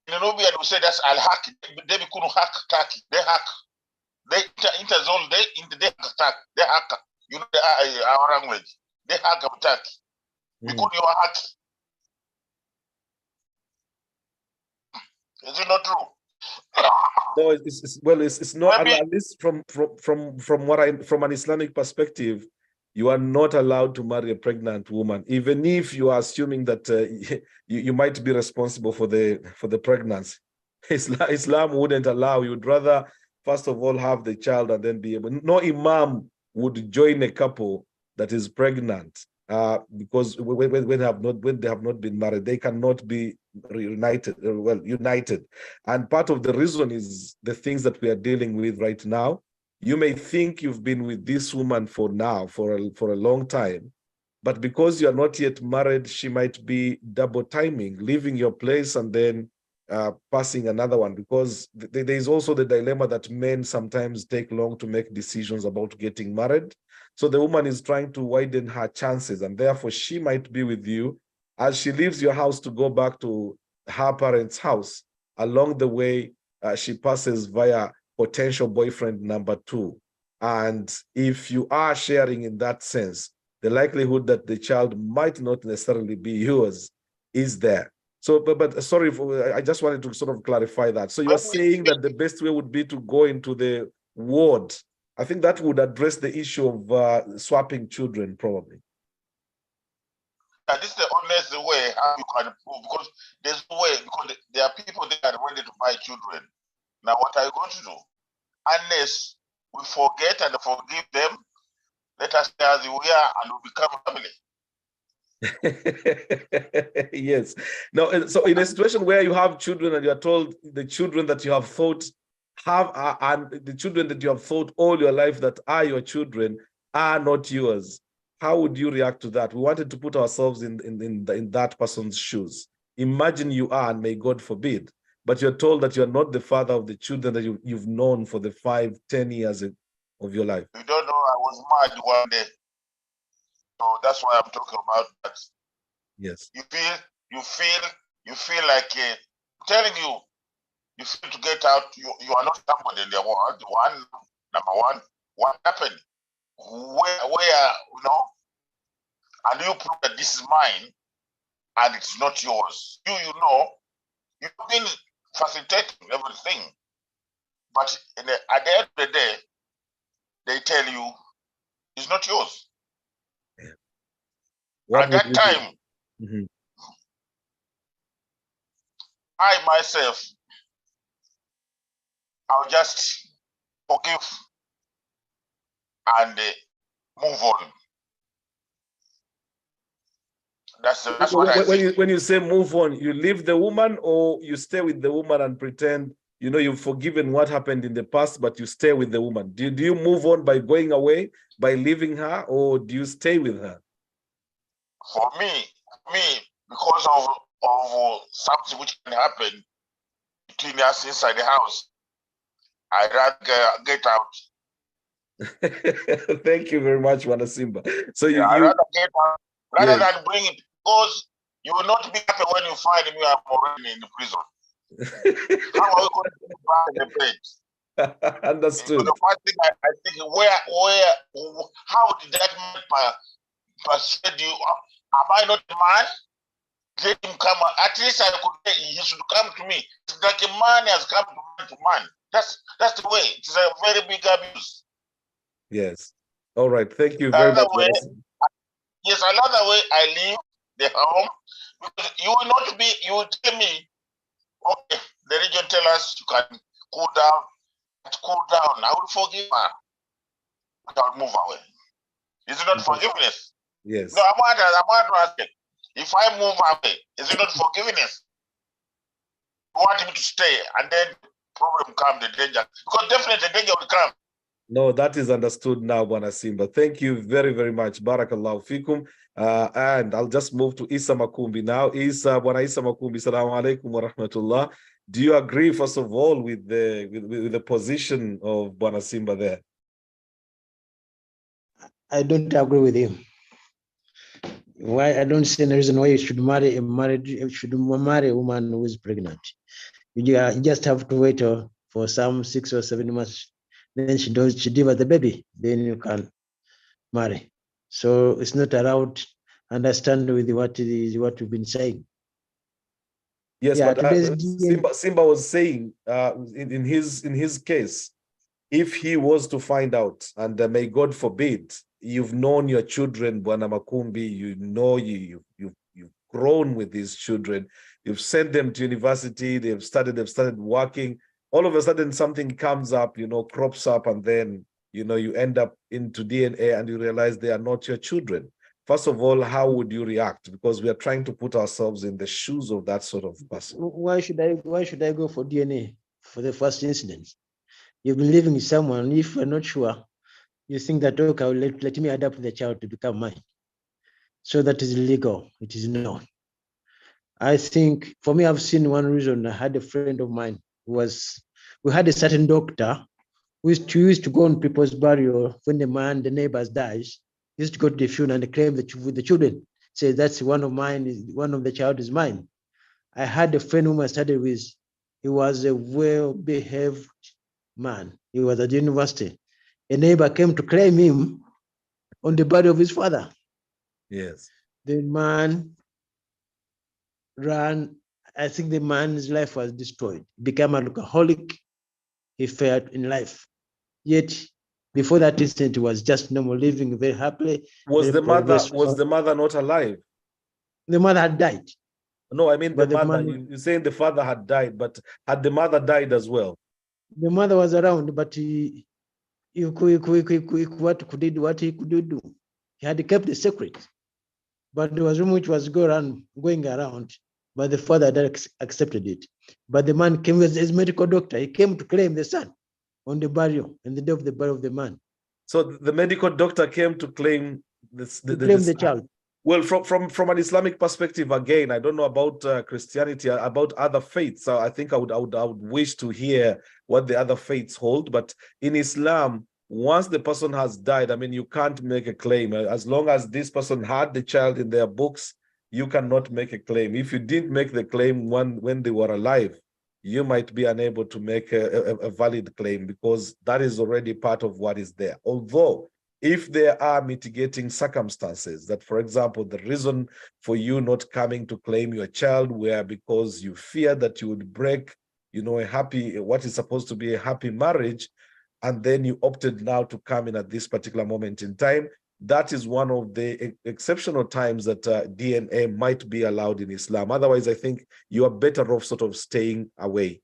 In Nubia, we say that's al hack. They couldn't hack Turkey. They hack. They interzone. They hack. They hack. You know our language. They hack of Turkey. Because you are hack. Is it not true?
No, it's not. Maybe, at least from an Islamic perspective, you are not allowed to marry a pregnant woman, even if you are assuming that you might be responsible for the pregnancy. Islam wouldn't allow. You would rather, first of all, have the child and then be able. No imam would join a couple that is pregnant because when they have not been married, they cannot be reunited. United. And part of the reason is the things that we are dealing with right now. You may think you've been with this woman for a long time, but because you're not yet married, she might be double timing, leaving your place and then passing another one, because there is also the dilemma that men sometimes take long to make decisions about getting married. So the woman is trying to widen her chances, and therefore she might be with you as she leaves your house to go back to her parents' house. Along the way, she passes via potential boyfriend number 2. And if you are sharing in that sense, the likelihood that the child might not necessarily be yours is there. So, but sorry, I just wanted to sort of clarify that. So you are saying that the best way would be to go into the ward. I think that would address the issue of swapping children, probably.
Yeah, this is the honest way how you can prove, because there's no way, because there are people that are ready to buy children. Now, what are you going to do? Unless we forget and forgive them, let us stay as we are and we become family.
Yes. Now, so in a situation where you have children and you are told the children that you have thought and the children that you have thought all your life that are your children are not yours, how would you react to that? We wanted to put ourselves in that person's shoes. Imagine you are, and may God forbid, but you're told that you're not the father of the children that you've known for the 5-10 years of your life.
You don't know, I was mad one day. So that's why I'm talking about that.
Yes.
You feel like I'm telling you, you feel to get out, you are not somebody in the world. Number one, what happened? Where and you prove that this is mine and it's not yours. You know, you've been facilitating everything. But at the end of the day, they tell you it's not yours.
Yeah.
At that time, I myself, I'll just forgive and move on. That's what I think.
When you say move on, you leave the woman, or you stay with the woman and pretend you've forgiven what happened in the past, but you stay with the woman? Do you move on by going away, by leaving her, or do you stay with her?
For me, because of something which can happen between us inside the house, I'd rather get out.
Thank you very much, Wanasimba. So
I'd rather get out rather than bring it, because you will not be happy when you find me already in the prison. How are we going to back in the bed?
Understood.
The first thing I think, how did that man persuade you? Am I not a man? Let him come. At least he should come to me. It's like a man has come to man. That's the way. It's a very big abuse.
Yes. All right. Thank you very much.
Yes, another way I leave the home, because you will not be, you will tell me, okay, the region tell us you can cool down. I will forgive her. I'll move away. Is it not forgiveness?
Yes.
No, I'm not asking. If I move away, is it not forgiveness? You want him to stay, and then problem come, the danger. Because definitely the danger will come.
No, that is understood now, Bwana Simba. Thank you very, very much. Barakallahu fikum. And I'll just move to Isa Makumbi now. Bwana Isa Makumbi, Assalamu alaikum wa rahmatullah. Do you agree, first of all, with the position of Bwana Simba there?
I don't agree with him. Why? I don't see any reason why you should marry a woman who is pregnant. You just have to wait for some 6 or 7 months. Then she delivers the baby. Then you can marry. So it's not allowed. Understand with what we've been saying.
Yes, yeah, but Simba was saying in his case, if he was to find out, and may God forbid, you've known your children, Bwana Makumbi, you've grown with these children, you've sent them to university, they've started working, all of a sudden something comes up, crops up, and then you end up into DNA and you realize they are not your children. First of all, how would you react? Because we are trying to put ourselves in the shoes of that sort of person.
Why should I go for DNA for the first incident? You've been living with someone. If you're not sure, you think that, okay, let me adapt the child to become mine. So that is illegal. It is not. I think for me, I've seen one reason. I had a friend of mine we had a certain doctor who used to go on people's burial when the neighbors dies. He used to go to the funeral and claim with the children. Say that's one of mine, one of the child is mine. I had a friend whom I studied with. He was a well-behaved man. He was at the university. A neighbor came to claim him on the body of his father.
Yes.
The man ran. I think the man's life was destroyed. He became an alcoholic. He failed in life. Yet before that incident, he was just normal, living very happily.
Was
very
the mother not alive?
The mother had died.
No, I mean the mother.
Man,
you're saying the father had died, but had the mother died as well?
The mother was around, but what he could do? He had kept the secret. But there was rumor which was going around, but the father accepted it. But the man came as a medical doctor. He came to claim the son on the burial, and the day of the burial of the man.
So the medical doctor came to claim
the child.
Well, from an Islamic perspective, again, I don't know about Christianity, about other faiths. So I think I would wish to hear what the other faiths hold. But in Islam, once the person has died, I mean, you can't make a claim. As long as this person had the child in their books, you cannot make a claim. If you didn't make the claim when they were alive, you might be unable to make a valid claim because that is already part of what is there. Although, if there are mitigating circumstances that, for example, the reason for you not coming to claim your child were because you fear that you would break, what is supposed to be a happy marriage, and then you opted now to come in at this particular moment in time, that is one of the exceptional times that DNA might be allowed in Islam. Otherwise, I think you are better off sort of staying away.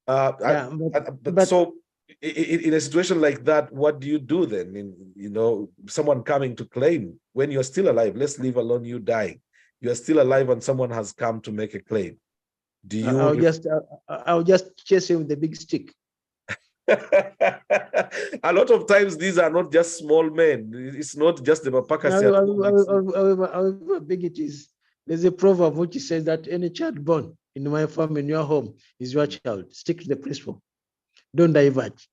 So in a situation like that, what do you do then? I mean, someone coming to claim when you're still alive, let's leave alone you dying. You're still alive and someone has come to make a claim. Do you?
I'll just chase him with the big stick.
A lot of times these are not just small men. It's not just the Mapakasi.
However big it is, there's a proverb which says that any child born in my farm, in your home, is your child. Stick to the principle. Don't diverge.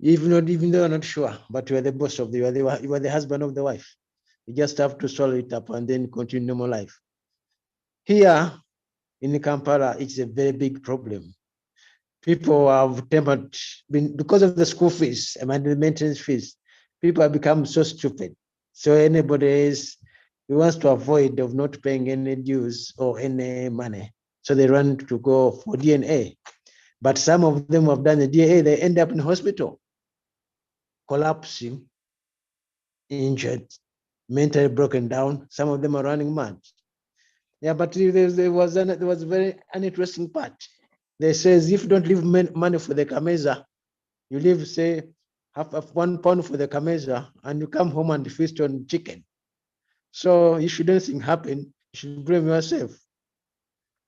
Even though you're not sure, but you are the boss of you are the husband of the wife. You just have to swallow it up and then continue normal life. Here in Kampala, it's a very big problem. People have because of the school fees and the maintenance fees, people have become so stupid. So anybody who wants to avoid of not paying any dues or any money. So they run to go for DNA. But some of them have done the DNA, they end up in hospital, collapsing, injured, mentally broken down. Some of them are running mad. Yeah, but there was a very uninteresting part. They says if you don't leave money for the kameza, you leave, say, half of £1 for the kameza, and you come home and feast on chicken. So if anything happen, you should blame yourself.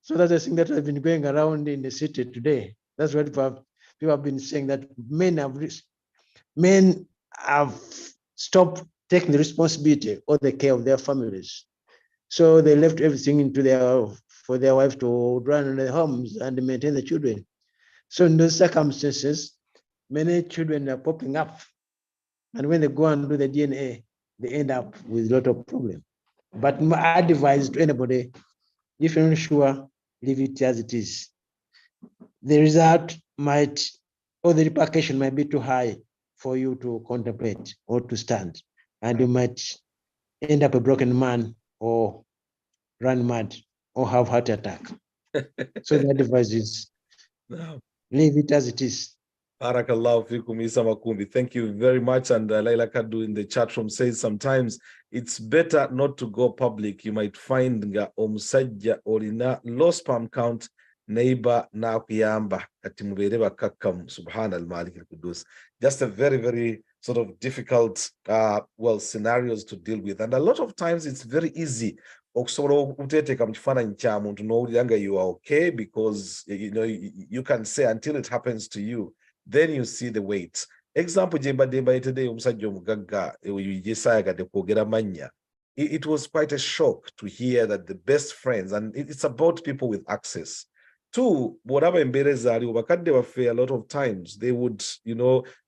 So that's the thing that has been going around in the city today. That's what people have been saying, that men have stopped taking the responsibility or the care of their families. So they left everything for their wife to run their homes and maintain the children. So in those circumstances, many children are popping up. And when they go and do the DNA, they end up with a lot of problems. But my advice to anybody, if you're not sure, leave it as it is. The result or the repercussion might be too high for you to contemplate or to stand. And you might end up a broken man or run mad or have heart attack. So the advice is leave it as it is.
Barakallahu fikum Isa Makumbi. Thank you very much. And Laila Kadu in the chat room says sometimes it's better not to go public. You might find nga omusajja olina low sperm count neighbor na kuyamba kati mubere bakakam subhanal malik al-Qudus. Just a very, very sort of difficult scenarios to deal with. And a lot of times it's very easy. You are okay because you can say until it happens to you, then you see the weight. Example, jemba today umusajja omugagga yesayagadde kwogera mannya. it was quite a shock to hear that the best friends, and it's about people with access. Two, whatever emberezali, a lot of times they would,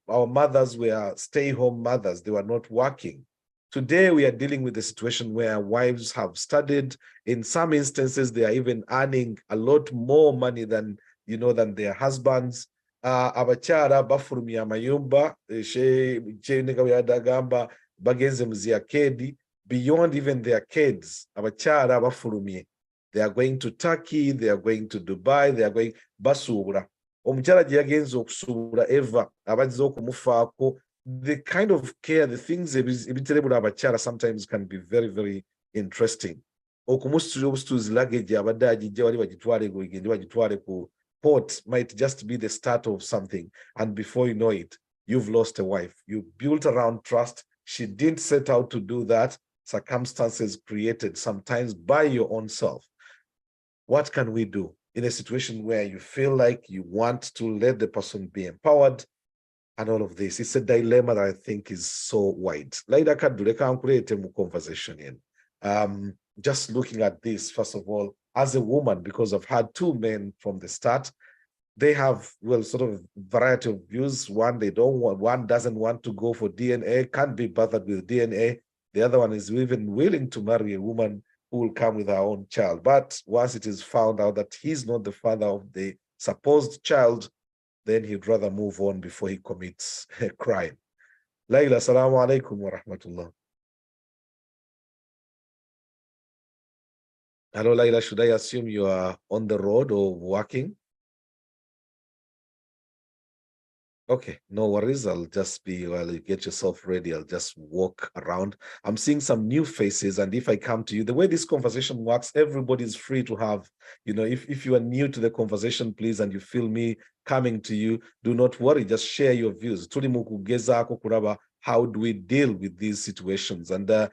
our mothers were stay-home mothers. They were not working. Today, we are dealing with a situation where wives have studied. In some instances, they are even earning a lot more money than their husbands. Abakyala bafulumya amayumba yadagamba bagenze mu ziakedi beyond even their kids. Abakyala bafulumye. They are going to Turkey, they are going to Dubai, they are going basuubula. Omukyala gye yagenze okusuubula eva abazze okumufaako. The kind of care, the things ebiterebula abakyala sometimes can be very, very interesting. Okumusitula obusituuzi luggage abadde agijja wali bagitwale ku port might just be the start of something, and before you know it, you've lost a wife. You built around trust. She didn't set out to do that. Circumstances created sometimes by your own self. What can we do in a situation where you feel like you want to let the person be empowered and all of this? It's a dilemma that I think is so wide. Conversation in. Just looking at this, first of all, as a woman, because I've had two men from the start, they have, well, sort of variety of views. One doesn't want to go for DNA, can't be bothered with DNA. The other one is even willing to marry a woman who will come with her own child. But once it is found out that he's not the father of the supposed child, then he'd rather move on before he commits a crime. Layla, assalamu alaikum wa rahmatullah. Hello, Layla, should I assume you are on the road or working? Okay, no worries. I'll just be, while you get yourself ready, I'll just walk around. I'm seeing some new faces, and if I come to you, the way this conversation works, everybody's free to have, if you are new to the conversation, please, and you feel me coming to you, do not worry, just share your views. How do we deal with these situations? And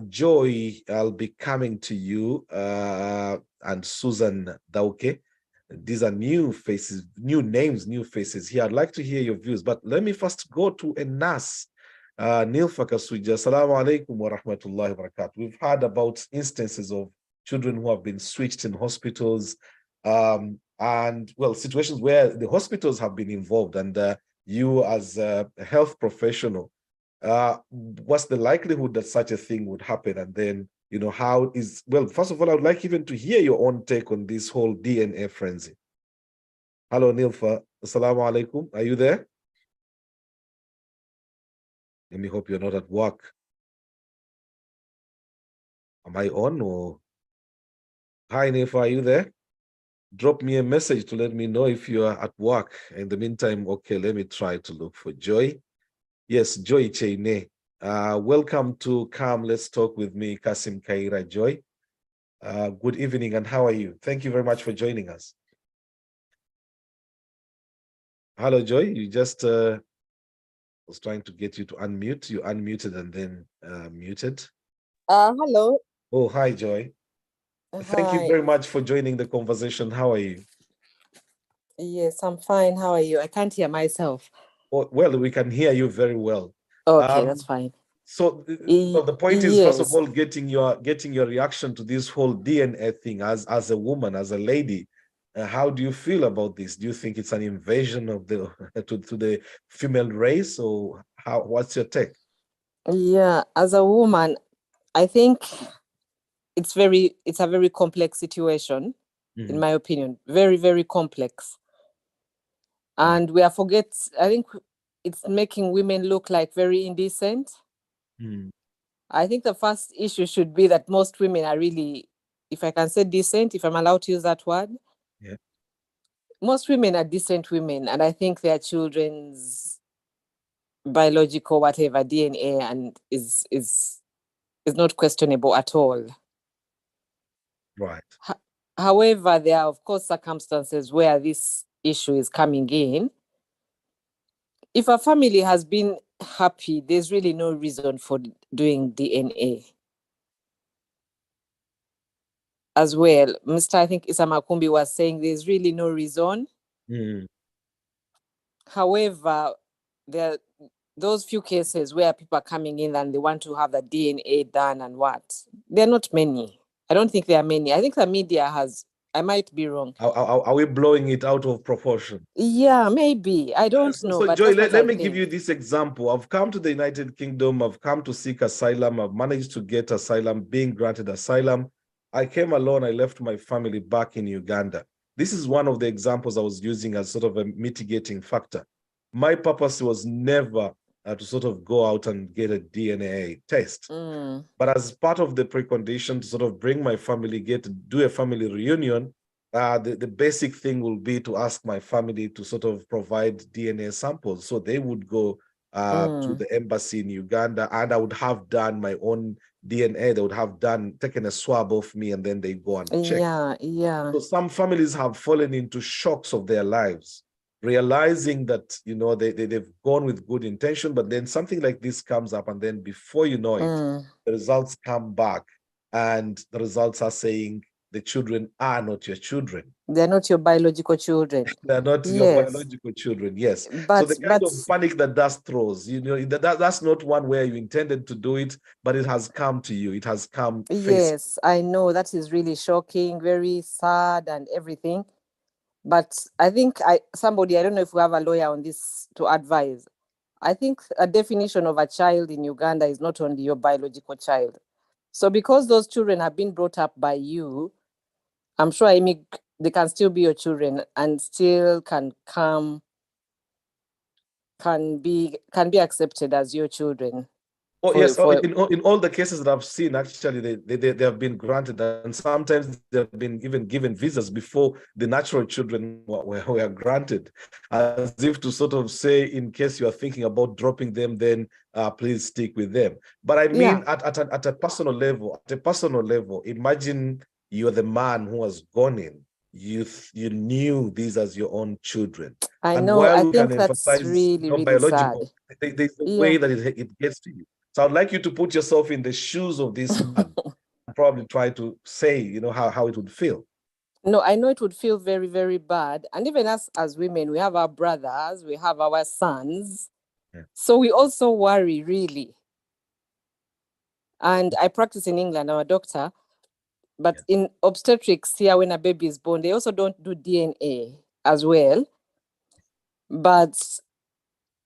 Joy, I'll be coming to you, and Susan Dauke. These are new faces, new names, new faces here. I'd like to hear your views, but let me first go to Enas. Neil Fakasuja, assalamu alaikum wa rahmatullahi wa barakatuh. We've heard about instances of children who have been switched in hospitals, and, well, situations where the hospitals have been involved, and you as a health professional, what's the likelihood that such a thing would happen? And then, well, first of all, I would like even to hear your own take on this whole DNA frenzy. Hello, Nilfa. Assalamu alaikum. Are you there? Let me hope you're not at work. Am I on or? Hi, Nilfa, are you there? Drop me a message to let me know if you are at work. In the meantime, okay, let me try to look for Joy. Yes, Joy Cheine. Welcome to Come Let's Talk with me, Kassim, Kayira, Joy. Good evening, and how are you? Thank you very much for joining us. Hello, Joy. You just was trying to get you to unmute. You unmuted and then muted.
Hello.
Oh, hi, Joy. Thank you very much for joining the conversation. How are you?
Yes, I'm fine. How are you? I can't hear myself.
Oh, well, we can hear you very well.
Okay, that's fine.
So well, the point is,
yes.
first of all, getting your reaction to this whole DNA thing as a woman, as a lady. How do you feel about this? Do you think it's an invasion of the to the female race, or what's your take?
Yeah, as a woman, I think it's a very complex situation, in my opinion. Very, very complex. And I think it's making women look like very indecent. I think the first issue should be that most women are really, if I can say decent, if I'm allowed to use that word.
Yeah.
Most women are decent women, and I think their children's biological whatever DNA and is not questionable at all.
Right.
However, there are of course circumstances where this issue is coming in. If a family has been happy, there's really no reason for doing DNA. As well, I think Isa Makumbi was saying there's really no reason. However, those few cases where people are coming in and they want to have the DNA done and what, they're not many. I don't think there are many. I think the media has, I might be wrong.
Are we blowing it out of proportion?
Yeah, maybe. I don't know.
So
but
Joy,
that's what
let
I
me
think.
give you this example. I've come to the United Kingdom. I've come to seek asylum. I've managed to get asylum, being granted asylum. I came alone. I left my family back in Uganda. This is one of the examples I was using as sort of a mitigating factor. My purpose was never to sort of go out and get a DNA test. But as part of the precondition to sort of bring my family, do a family reunion, the basic thing will be to ask my family to sort of provide DNA samples. So they would go to the embassy in Uganda, and I would have done my own DNA. They would have taken a swab of me, and then they go and check.
Yeah.
So some families have fallen into shocks of their lives, realizing that, you know, they've gone with good intention, but then something like this comes up, and then before you know it, the results come back, and the results are saying the children are not your children.
They're not your biological children.
They're not your biological children, yes. So the kind of panic that throws, you know, that's not one where you intended to do it, but it has come to you. It has come.
Yes, I know. That is really shocking, very sad and everything. But I think I don't know if we have a lawyer on this to advise. I think a definition of a child in Uganda is not only your biological child. So because those children have been brought up by you, I'm sure they can still be your children and still can be accepted as your children.
Oh, yes. In all the cases that I've seen, actually, they have been granted, and sometimes they've been even given visas before the natural children were granted, as if to sort of say, in case you are thinking about dropping them, then please stick with them. But I mean, at a personal level, imagine you're the man who has gone in. You knew these as your own children.
I know.
While
I
we
think
can
that's
emphasize
really
biological,
sad.
there's a way that it gets to you. So I'd like you to put yourself in the shoes of this man and probably try to say, you know, how it would feel.
No, I know it would feel very, very bad. And even us as women, we have our brothers, we have our sons. Yeah. So we also worry, really. And I practice in England, I'm a doctor. But in obstetrics here, when a baby is born, they also don't do DNA as well. But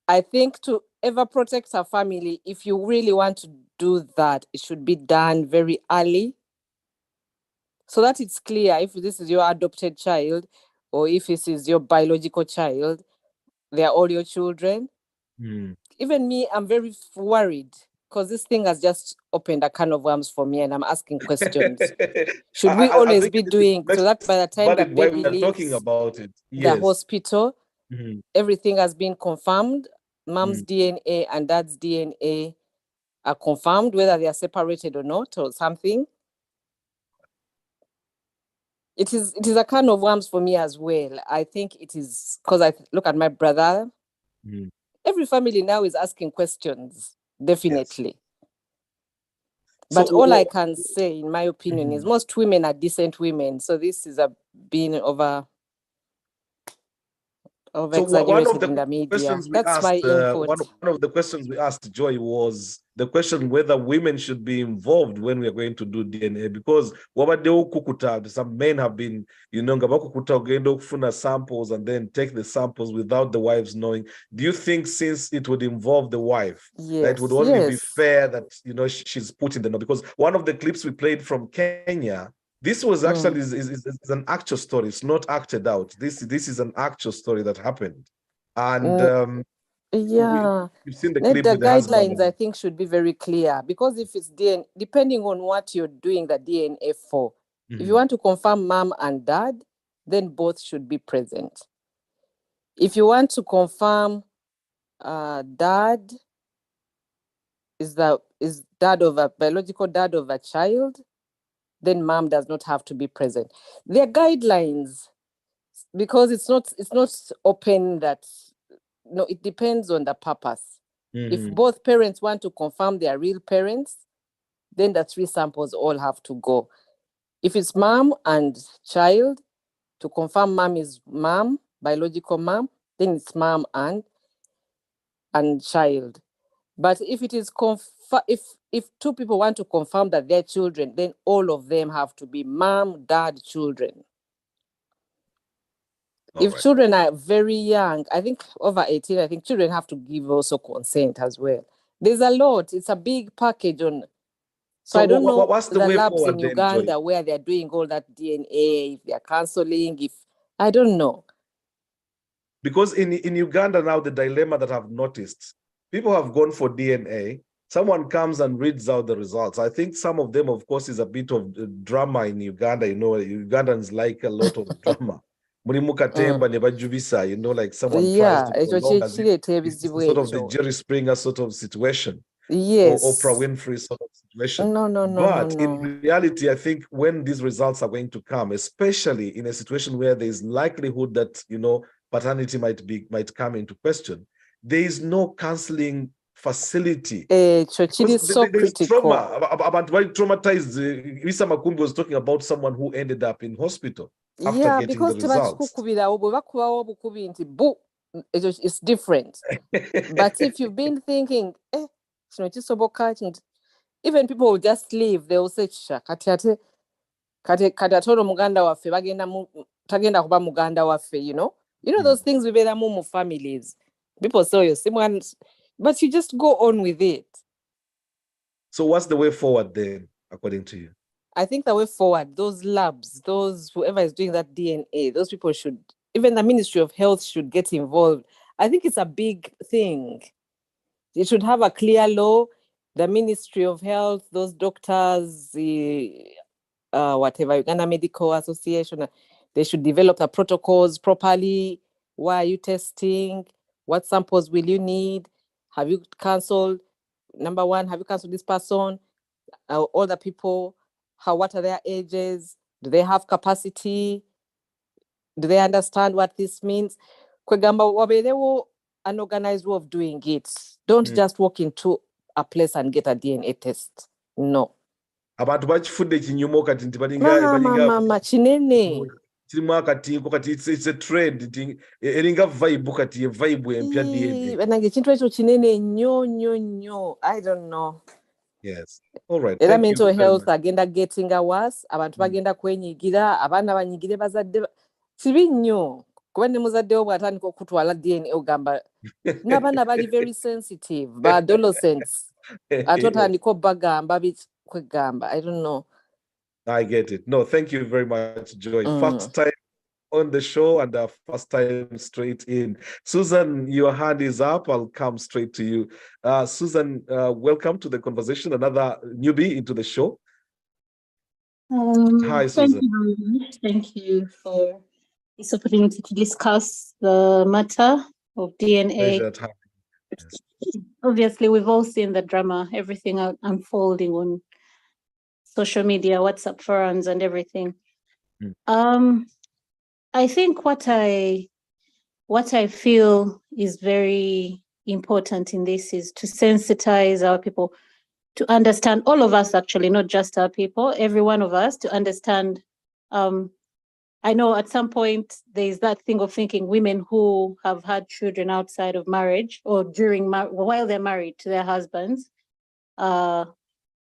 I think to ever protect a family, if you really want to do that, it should be done very early, so that it's clear if this is your adopted child or if this is your biological child, they are all your children. Even me, I'm very worried because this thing has just opened a can of worms for me, and I'm asking questions. Should we always be doing so that by the time the baby leaves
talking about it,
the hospital, everything has been confirmed? Mom's DNA and dad's DNA are confirmed, whether they are separated or not, or something. It is a can of worms for me as well. I think it is because I look at my brother. Every family now is asking questions, definitely. But so, all I can say, in my opinion, is most women are decent women. So this is being over exaggerated in the media. That's my input.
One of the questions we asked Joy was the question whether women should be involved when we are going to do DNA, because some men have been, you know, samples and then take the samples without the wives knowing. Do you think, since it would involve the wife, that it would only be fair that, you know, she's put in the know? Because one of the clips we played from Kenya, this was actually is an actual story. It's not acted out. This is an actual story that happened. And you've seen the clip.
The guidelines, I think, should be very clear, because if it's DNA, depending on what you're doing the DNA for, if you want to confirm mom and dad, then both should be present. If you want to confirm dad is dad of a biological dad of a child, then mom does not have to be present. There are guidelines, because it's not open that, no, it depends on the purpose. If both parents want to confirm they are real parents, then the 3 samples all have to go. If it's mom and child, to confirm mom is mom, biological mom, then it's mom and and child. But if it is if two people want to confirm that they're children, then all of them have to be mom, dad, children. If children are very young, I think over 18, I think children have to give also consent as well. There's a lot. It's a big package on. So I don't know
what's
the
way
labs
forward
in
then,
Uganda
Joy?
where they're doing all that DNA, if they're counseling, if I don't know.
Because in Uganda now, the dilemma that I've noticed, people have gone for DNA. Someone comes and reads out the results. I think some of them, of course, is a bit of drama in Uganda. You know, Ugandans like a lot of drama. You know, like someone tries to prolong as if it's sort of the Jerry Springer sort of situation.
Yes.
Or Oprah Winfrey sort of situation.
No.
But in reality, I think when these results are going to come, especially in a situation where there is likelihood that, you know, paternity might come into question, there is no counseling facility.
It's so critical.
Trauma about why traumatized. Lisa Makumbi was talking about someone who ended up in hospital after getting the results.
It's different. But if you've been thinking, even people will just leave, they will say, you know those things we better move families. People say you someone, but you just go on with it.
So what's the way forward then, according to you?
I think the way forward, those labs, whoever is doing that DNA, those people should, even the Ministry of Health should get involved. I think it's a big thing. It should have a clear law. The Ministry of Health, those doctors, whatever, Uganda Medical Association, they should develop the protocols properly. Why are you testing? What samples will you need? Have you cancelled? Number one, have you cancelled this person? All the people, what are their ages? Do they have capacity? Do they understand what this means? An organized way of doing it. Don't just walk into a place and get a DNA test. No.
Abantu bachifunde kinyumo kati nti
mama chinene
it's a trend eringa vibe kati vibe empya DNA
banange chintu echo chinene nyo I don't know.
Yes, all right.
Era mental health agenda getting worse, abantu bagenda kwenyigira, abaana banyigire bazadde sibi nnyo kuba ne muzadde wo bw'atandika okutwala DNA ogamba n'abaana bali very sensitive ba adolescents ate otandika bagamba kwegamba. I don't know.
I get it. No, thank you very much, Joy. First time on the show and first time straight in. Susan, your hand is up. I'll come straight to you. Susan, welcome to the conversation. Another newbie into the show. Hi, Susan.
Thank you very much. Thank you for this opportunity to discuss the matter of DNA. Obviously, we've all seen the drama, everything unfolding on social media, WhatsApp forums, and everything. I think what I feel is very important in this is to sensitize our people, to understand, all of us actually, not just our people, every one of us, to understand. I know at some point there is that thing of thinking women who have had children outside of marriage or while they're married to their husbands are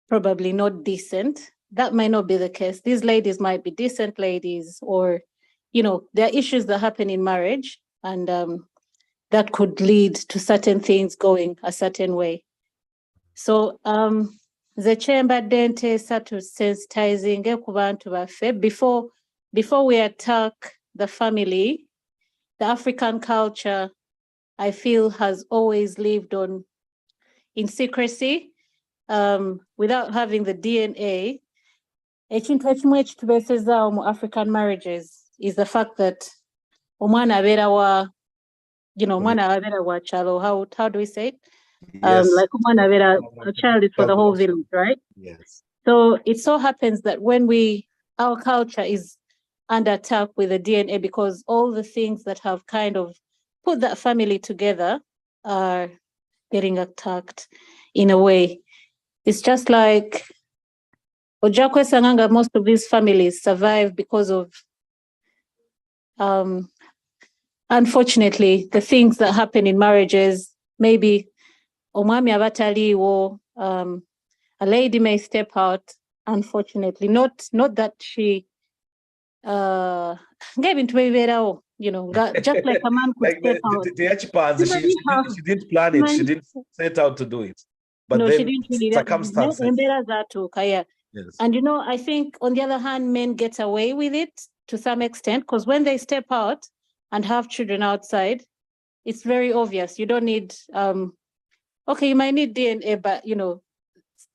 probably not decent. That might not be the case. These ladies might be decent ladies, or, you know, there are issues that happen in marriage, and that could lead to certain things going a certain way. So the chamber dente to sensitizing before we attack the family. The African culture, I feel, has always lived in secrecy, without having the DNA. African marriages is the fact that how do we say it?
Yes.
Like a child is for the whole village, right?
Yes.
So it so happens that when our culture is under attack with the DNA, because all the things that have kind of put that family together are getting attacked in a way. It's just like Ojakwe Sanganga, most of these families survive because of, unfortunately, the things that happen in marriages, maybe omwami abataliwo, a lady may step out, unfortunately, not that she gave into a, you know, just like a man could
Like
step out.
She didn't plan it. She didn't set out to do it. But
no,
then
she didn't really.
circumstances.
Yes. And you know, I think on the other hand, men get away with it to some extent, because when they step out and have children outside, it's very obvious. You don't need okay, you might need DNA, but you know,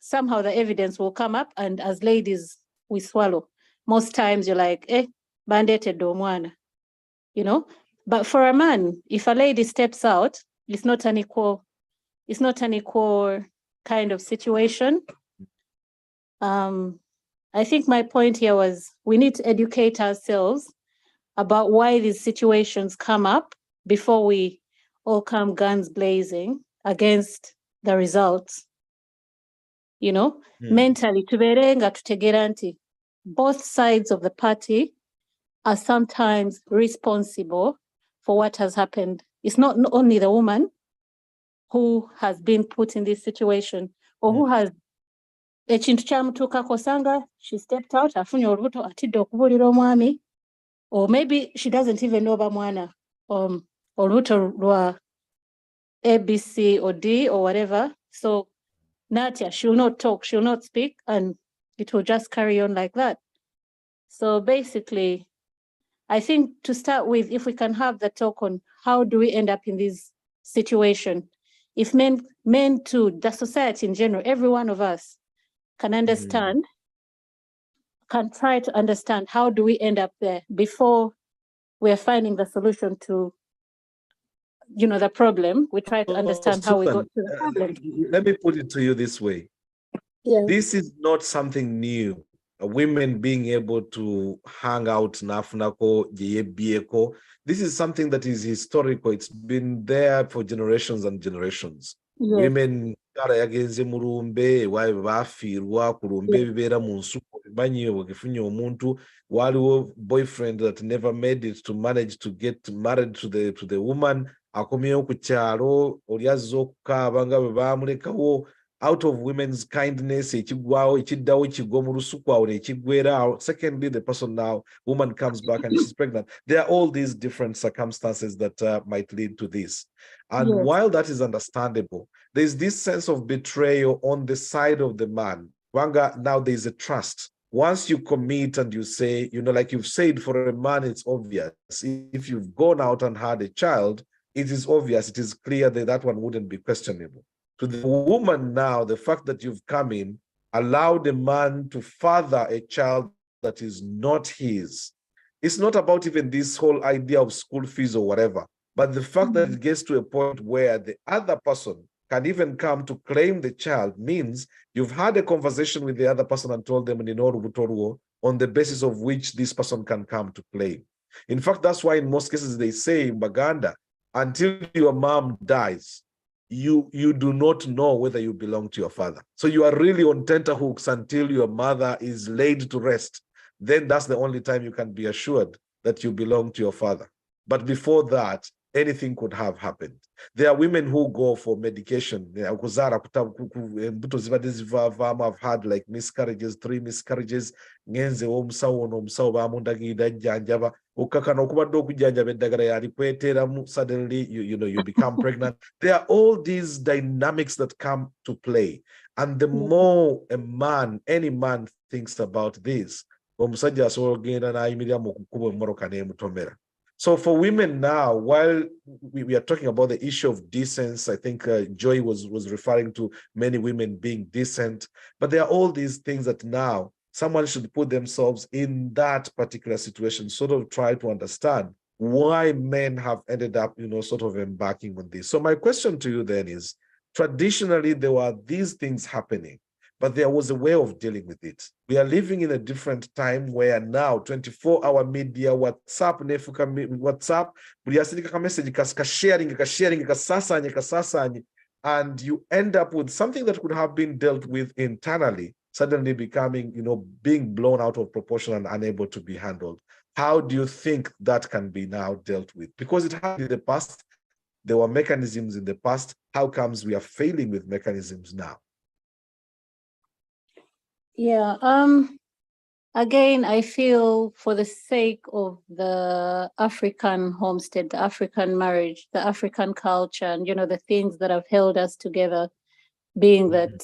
somehow the evidence will come up, and as ladies, we swallow. Most times you're like, bandete domwana, you know. But for a man, if a lady steps out, it's not an equal kind of situation. I think my point here was we need to educate ourselves about why these situations come up before we all come guns blazing against the results. You know, mentally, tuberenga tutegera nti both sides of the party are sometimes responsible for what has happened. It's not only the woman who has been put in this situation or who has ekintu kyamutuukako osanga she stepped out afunye olubuto atidde okubuulira omwami, or maybe she doesn't even know bamwana olubuto lwa ABC or D or whatever. So Natia, she'll not talk, she'll not speak, and it will just carry on like that. So basically, I think to start with, if we can have the talk on how do we end up in this situation, if men too, the society in general, every one of us can understand, can try to understand how do we end up there before we're finding the solution to, you know, the problem. We try to understand how we got to the problem.
Let me put it to you this way.
Yeah.
This is not something new. Women being able to hang out nafunako jeyebieko. This is something that is historical. It's been there for generations and generations. Yes. Women kara yagenze murumbe wae bafirwa kurumbe bibera mu nsuko banyi wakifunye omuntu waliwo boyfriend that never made it to manage to get married to the woman akomyeyo ku kyalo olyazo okukaba nga bamulekawo out of women's kindness, secondly, the person now, woman comes back and she's pregnant. There are all these different circumstances that might lead to this. And yes, while that is understandable, there's this sense of betrayal on the side of the man. Now there's a trust. Once you commit and you say, you know, like you've said, for a man, it's obvious. If you've gone out and had a child, it is obvious, it is clear that that one wouldn't be questionable. To the woman now, the fact that you've come in, allowed a man to father a child that is not his. It's not about even this whole idea of school fees or whatever, but the fact that it gets to a point where the other person can even come to claim the child means you've had a conversation with the other person and told them on the basis of which this person can come to claim. In fact, that's why in most cases they say in Baganda, until your mom dies, you do not know whether you belong to your father. So you are really on tenterhooks until your mother is laid to rest. Then that's the only time you can be assured that you belong to your father. But before that, anything could have happened. There are women who go for medication. I've had like miscarriages, 3 miscarriages. Suddenly you become pregnant. There are all these dynamics that come to play. And the more any man thinks about this, so for women now, while we are talking about the issue of decency, I think Joy was referring to many women being decent, but there are all these things that now someone should put themselves in that particular situation, sort of try to understand why men have ended up, sort of embarking on this. So my question to you then is, traditionally, there were these things happening, but there was a way of dealing with it. We are living in a different time where now 24-hour media, WhatsApp, message, and you end up with something that could have been dealt with internally, suddenly becoming, being blown out of proportion and unable to be handled. How do you think that can be now dealt with? Because it happened in the past, there were mechanisms in the past. How comes we are failing with mechanisms now?
Yeah. Again, I feel for the sake of the African homestead, the African marriage, the African culture, and the things that have held us together, being that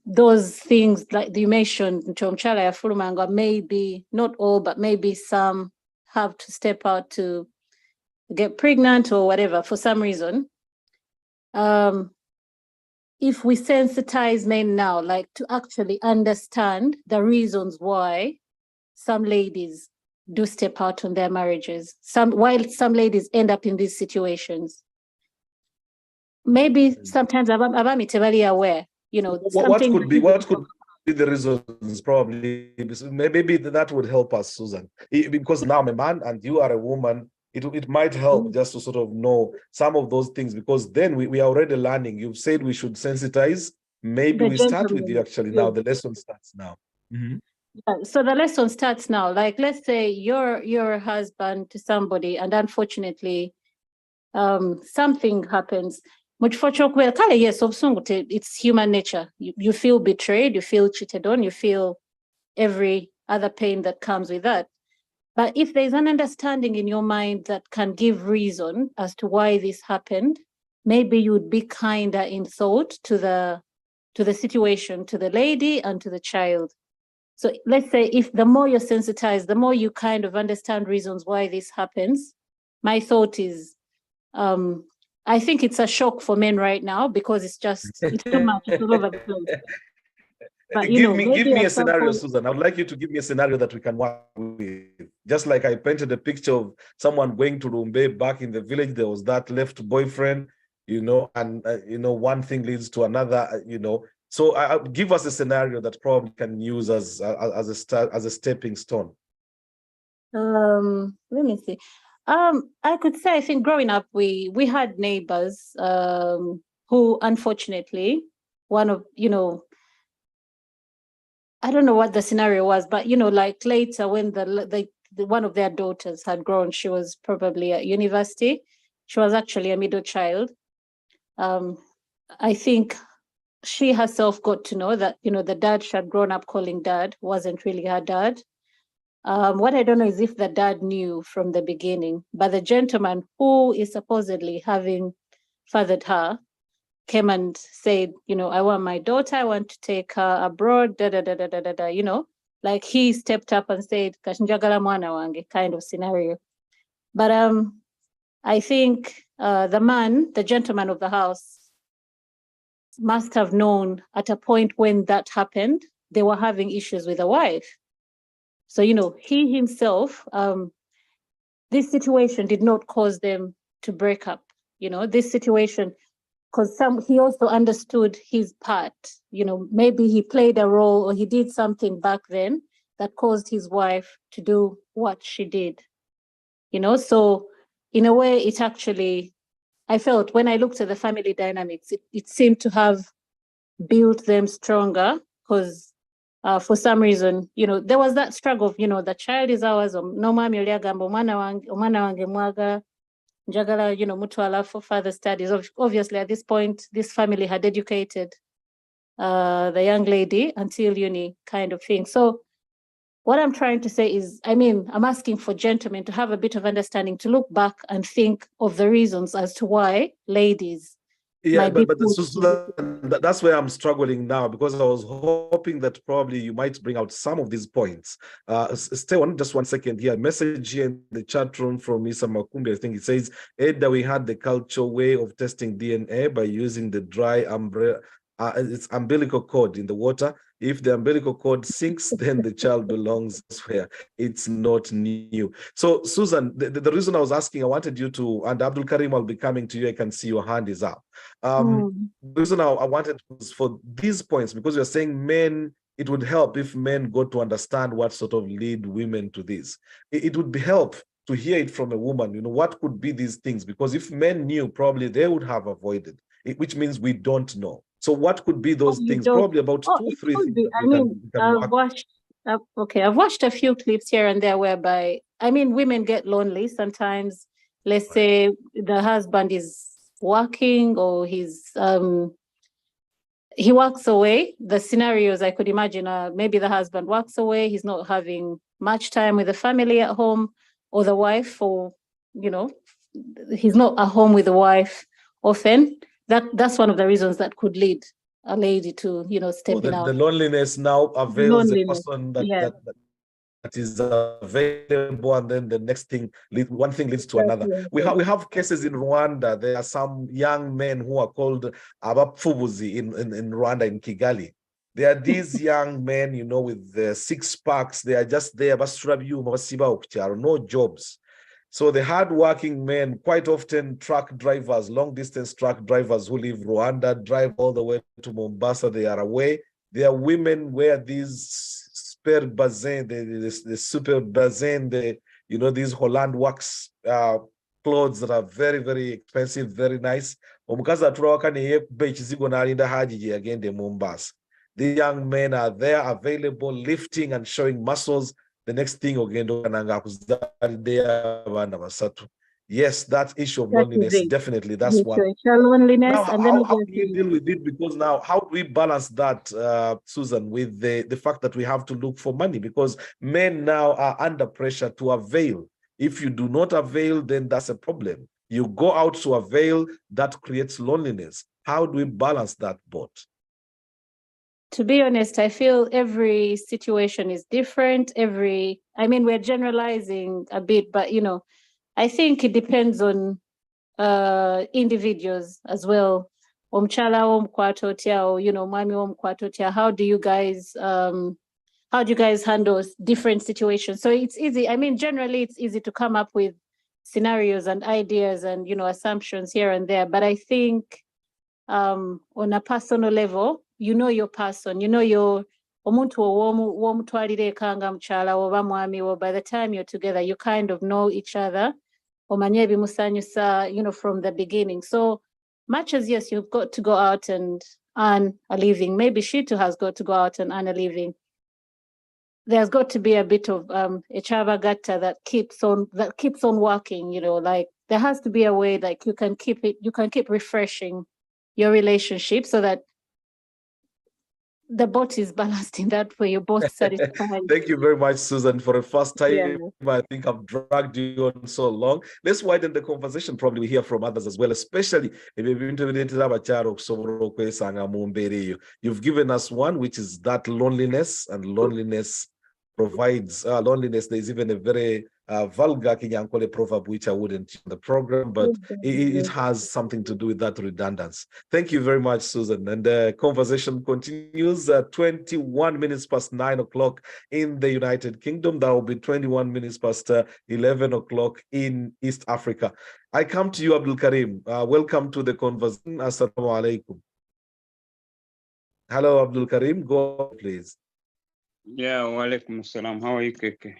those things like you mentioned, Chomchala Fulumanga, maybe not all, but maybe some have to step out to get pregnant or whatever for some reason. If we sensitize men now, like to actually understand the reasons why some ladies do step out on their marriages, while some ladies end up in these situations, maybe sometimes abami tebali aware,
what could be the reasons? Probably maybe that would help us, Susan, because now I'm a man and you are a woman. It might help just to sort of know some of those things, because then we are already learning. You've said we should sensitize. Maybe we start with you actually now. The lesson starts now.
So the lesson starts now. Like, let's say you're a husband to somebody, and unfortunately, something happens. Yes, it's human nature. You feel betrayed, you feel cheated on, you feel every other pain that comes with that. But if there's an understanding in your mind that can give reason as to why this happened, maybe you would be kinder in thought to the situation, to the lady and to the child. So let's say if the more you're sensitized, the more you kind of understand reasons why this happens. My thought is, I think it's a shock for men right now because it's too much, it's all over the place. But,
give me a scenario, Susan. I would like you to give me a scenario that we can work with. Just like I painted a picture of someone going to Rumbe back in the village, there was that left boyfriend, and one thing leads to another, So give us a scenario that probably can use as a stepping stone.
Let me see. I could say, I think growing up, we had neighbors who, unfortunately, one of, I don't know what the scenario was, but like later when the one of their daughters had grown, she was probably at university. She was actually a middle child. I think she herself got to know that the dad she had grown up calling dad wasn't really her dad. What I don't know is if the dad knew from the beginning, but the gentleman who is supposedly having fathered her came and said, I want my daughter, I want to take her abroad, like he stepped up and said, Kashinjagala mwana wange, kind of scenario. But I think the gentleman of the house, must have known at a point when that happened, they were having issues with the wife. So, he himself, this situation did not cause them to break up, this situation, because he also understood his part, maybe he played a role or he did something back then that caused his wife to do what she did, so in a way it actually, I felt when I looked at the family dynamics, it seemed to have built them stronger because for some reason, there was that struggle of, the child is ours, no mami oli agamba omwana wange mwaga njagala, mutwala for further studies. Obviously, at this point, this family had educated the young lady until uni kind of thing. So what I'm trying to say is, I'm asking for gentlemen to have a bit of understanding, to look back and think of the reasons as to why ladies.
Yeah, but that's where I'm struggling now, because I was hoping that probably you might bring out some of these points. Stay on just 1 second here. Message here in the chat room from Mr. Makumbi. I think it says, Eda, we had the cultural way of testing DNA by using the dry it's umbilical cord in the water. If the umbilical cord sinks, then the child belongs elsewhere. It's not new. So, Susan, the reason I was asking, I wanted you to, and Abdul Karim, I'll be coming to you. I can see your hand is up. The reason I wanted was for these points, because you're saying men, it would help if men got to understand what sort of lead women to this. It would be help to hear it from a woman, what could be these things? Because if men knew, probably they would have avoided it, which means we don't know. So what could be those things? Probably about 2 or 3 things.
I've watched a few clips here and there whereby, women get lonely sometimes. let's say the husband is working or he walks away. The scenarios I could imagine are maybe the husband walks away, he's not having much time with the family at home, or the wife, or, you know, he's not at home with the wife often. That's one of the reasons that could lead a lady to, you know, stepping out.
The loneliness now avails the person
Yeah.
that is available, and then the next thing, one thing leads to another. We have cases in Rwanda. There are some young men who are called abapfubuzi in Rwanda, in Kigali. There are these young men, you know, with the 6 packs. They are just there, no jobs. So the hardworking men, quite often truck drivers, long distance truck drivers who leave Rwanda, drive all the way to Mombasa. They are away. There are women wear these super bazin, the super bazin, these Holland wax clothes that are very, very expensive, very nice. The young men are there, available, lifting and showing muscles. The next thing, yes, that issue of loneliness, definitely, that's one.
Loneliness.
Now, how do we deal with it? Because now, how do we balance that, Susan, with the fact that we have to look for money? Because men now are under pressure to avail. If you do not avail, then that's a problem. You go out to avail, that creates loneliness. How do we balance that both?
To be honest, I feel every situation is different. We're generalizing a bit, but, you know, I think it depends on individuals as well. Omchala omkwatotia, you know, mami omkwatotia. How do you guys handle different situations? So it's easy. I mean, generally it's easy to come up with scenarios and ideas and, you know, assumptions here and there. But I think on a personal level, you know your person, you know your omuntu womutwalire kanga mchala oba mwami, or by the time you're together, you kind of know each other. Omanye bimusanyusa, you know, from the beginning. So much as, yes, you've got to go out and earn a living. Maybe she too has got to go out and earn a living. There's got to be a bit of a chavagata that keeps on working, you know, like there has to be a way like you can keep refreshing your relationship so that the boat is balanced in that way. You're both satisfied.
Thank you very much, Susan. For the first time, yeah. I think I've dragged you on so long. Let's widen the conversation. Probably we hear from others as well, especially if you've You've given us one, which is that loneliness, and loneliness provides loneliness. There's even a very vulgar Kinyankole proverb, which I wouldn't use in the program, but it has something to do with that redundancy. Thank you very much, Susan. And the conversation continues at 21 minutes past 9 o'clock in the United Kingdom. That will be 21 minutes past 11 o'clock in East Africa. I come to you, Abdul Karim. Welcome to the conversation. Assalamu alaikum. Hello, Abdul Karim. Go on, please.
Yeah, wa alaikum assalam. How are you, Keke?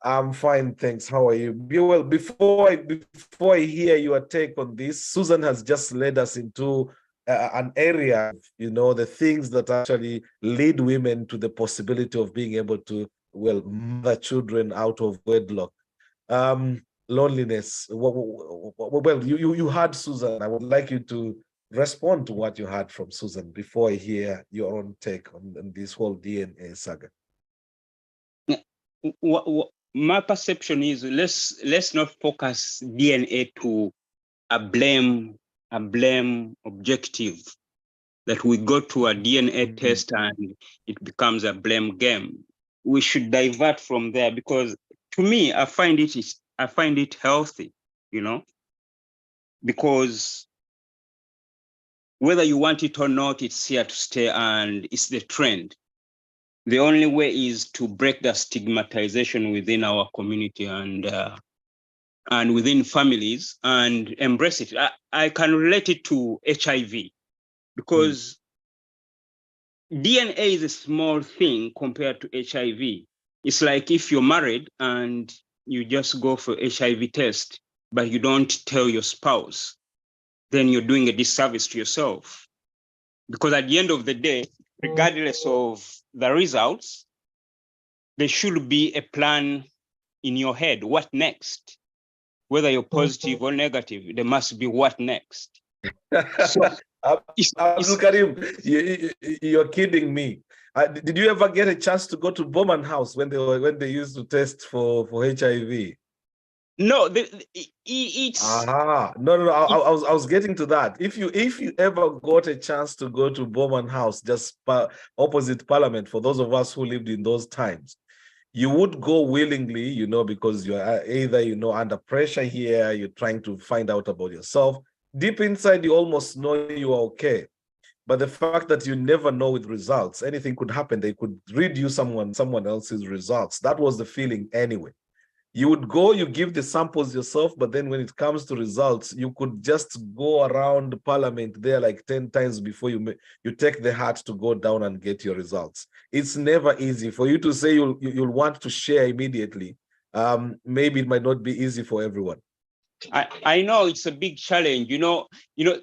I'm fine, thanks. How are you? Well, before I hear your take on this, Susan has just led us into an area, you know, the things that actually lead women to the possibility of being able to, well, mother children out of wedlock. Loneliness. Well, you heard Susan. I would like you to respond to what you heard from Susan before I hear your own take on this whole DNA saga.
My perception is let's not focus DNA to a blame objective, that we go to a DNA test and it becomes a blame game. We should divert from there, because to me, I find it healthy, you know, because whether you want it or not, it's here to stay and it's the trend. The only way is to break the stigmatization within our community and within families and embrace it. I can relate it to HIV, because DNA is a small thing compared to HIV. It's like if you're married and you just go for HIV test, but you don't tell your spouse, then you're doing a disservice to yourself. Because at the end of the day, regardless of the results, there should be a plan in your head. What next? whether you're positive or negative, there must be what next. So
Abdul Karim, you're kidding me. Did you ever get a chance to go to Bowman House when they used to test for HIV?
No, it's
no. I was getting to that. If you ever got a chance to go to Bowman House, just opposite Parliament, for those of us who lived in those times, you would go willingly, you know, because you are either, you know, under pressure here, you're trying to find out about yourself. Deep inside, you almost know you are okay. But the fact that you never know with results, anything could happen. They could read you someone else's results. That was the feeling anyway. You would go, you give the samples yourself, but then when it comes to results, you could just go around the Parliament there like 10 times before you take the heart to go down and get your results. It's never easy for you to say you'll want to share immediately. Maybe it might not be easy for everyone.
I know it's a big challenge. You know,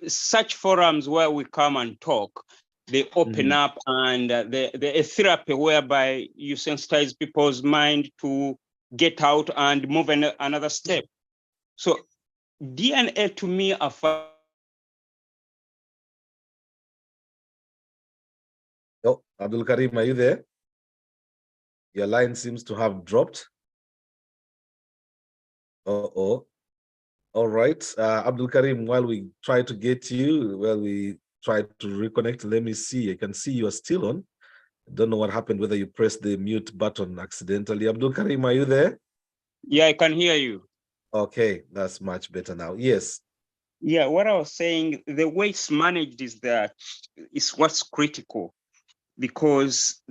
such forums where we come and talk, they open up, and they're a therapy whereby you sensitize people's mind to get out and move another step. So DNA to me are
Oh, Abdul Karim, are you there? Your line seems to have dropped. Uh-oh. All right, Abdul Karim, while we try to get you, we try to reconnect, let me see. I can see you are still on. I don't know what happened, whether you pressed the mute button accidentally. Abdul Karim, are you there?
Yeah, I can hear you.
Okay, that's much better now. Yes.
Yeah, what I was saying, the way it's managed is what's critical, because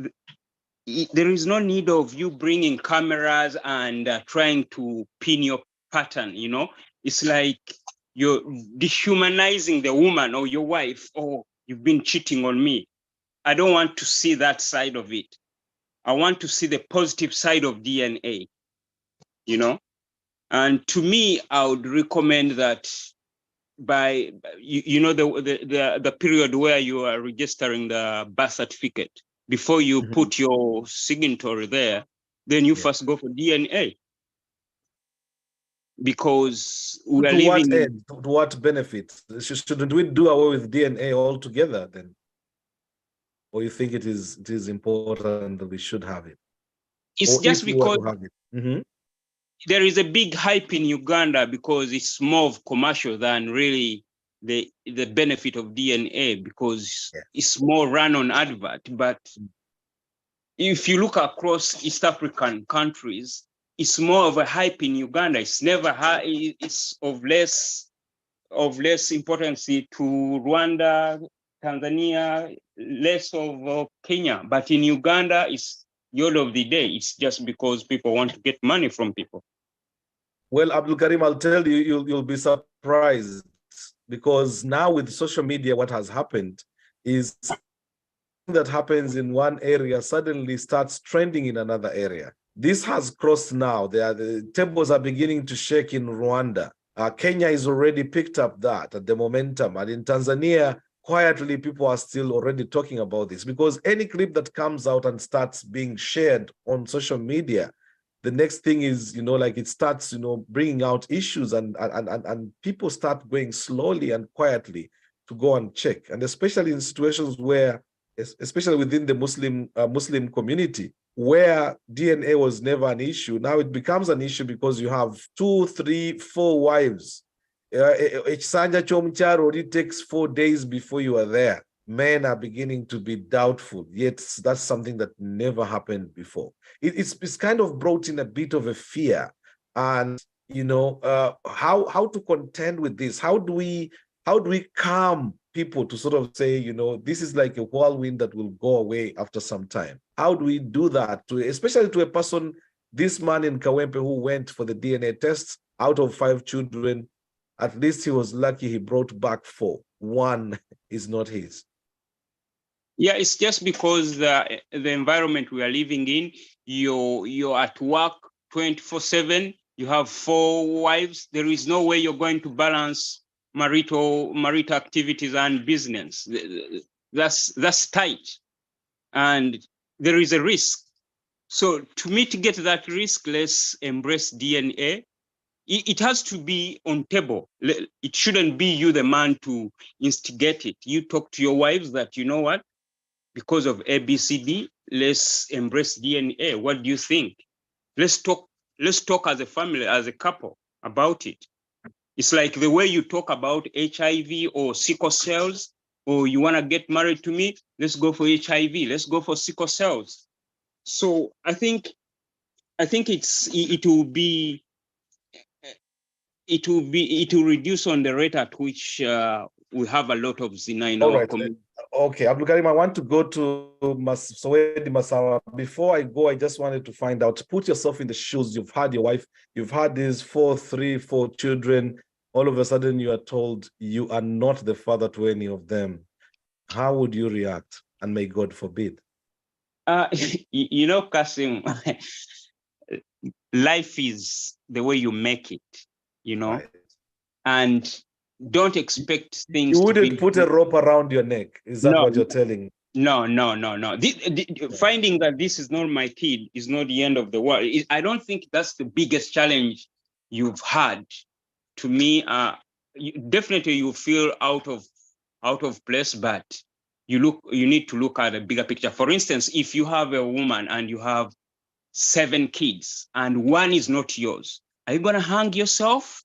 there is no need of you bringing cameras and trying to pin your pattern, you know? It's like you're dehumanizing the woman or your wife. Oh, you've been cheating on me. I don't want to see that side of it. I want to see the positive side of DNA, you know? And to me, I would recommend that by, you know, the period where you are registering the birth certificate, before you put your signatory there, then you first go for DNA. Because we are living
to what benefit? Shouldn't we do away with DNA altogether then? Or you think it is important that we should have it?
It's
or
just
if we were
because
to have it.
there is a big hype in Uganda because it's more of commercial than really the benefit of DNA, because it's more run on advert. But if you look across East African countries, it's more of a hype in Uganda. It's never high. It's of less importance to Rwanda, Tanzania, less of Kenya. But in Uganda, it's the order of the day. It's just because people want to get money from people.
Well, Abdul Karim, I'll tell you, you'll be surprised, because now with social media, what has happened is that happens in one area suddenly starts trending in another area. This has crossed now. The tables are beginning to shake in Rwanda. Kenya is already picked up that, the momentum. And in Tanzania, quietly, people are still already talking about this, because any clip that comes out and starts being shared on social media, the next thing is, you know, like it starts, you know, bringing out issues, and people start going slowly and quietly to go and check. And especially in situations where, especially within the Muslim community, where DNA was never an issue, now it becomes an issue because you have 2, 3, 4 wives. Ekisanja ky'omukyala already takes 4 days before you are there. Men are beginning to be doubtful, yet that's something that never happened before. It's kind of brought in a bit of a fear, and you know, how to contend with this? How do we calm people to sort of say, you know, this is like a whirlwind that will go away after some time? How do we do that, especially to a person, this man in Kawempe who went for the DNA tests? Out of 5 children, at least he was lucky he brought back 4. 1 is not his.
Yeah, it's just because the environment we are living in, you're at work 24/7, you have 4 wives. There is no way you're going to balance marital activities and business. That's tight, and there is a risk. So to mitigate that risk, let's embrace DNA. it has to be on table. It shouldn't be you, the man, to instigate it. You talk to your wives that, you know what, because of ABCD, let's embrace DNA. What do you think? Let's talk as a family, as a couple about it. It's like the way you talk about HIV or sickle cells, or you want to get married to me, let's go for HIV, let's go for sickle cells. So I think it will reduce on the rate at which we have a lot of zina in our community.
Okay, Abdul Karim, I want to go to Soweto Masawa. Before I go, I just wanted to find out, put yourself in the shoes. You've had your wife, you've had these 4 children. All of a sudden you are told you are not the father to any of them. How would you react? And may God forbid.
You know, Kassim, life is the way you make it, you know, right. And don't expect things.
You wouldn't put a rope around your neck. Is that what you're telling?
No. Finding that this is not my kid is not the end of the world. I don't think that's the biggest challenge you've had. To me, definitely you feel out of place, but you need to look at a bigger picture. For instance, if you have a woman and you have 7 kids and 1 is not yours, are you going to hang yourself?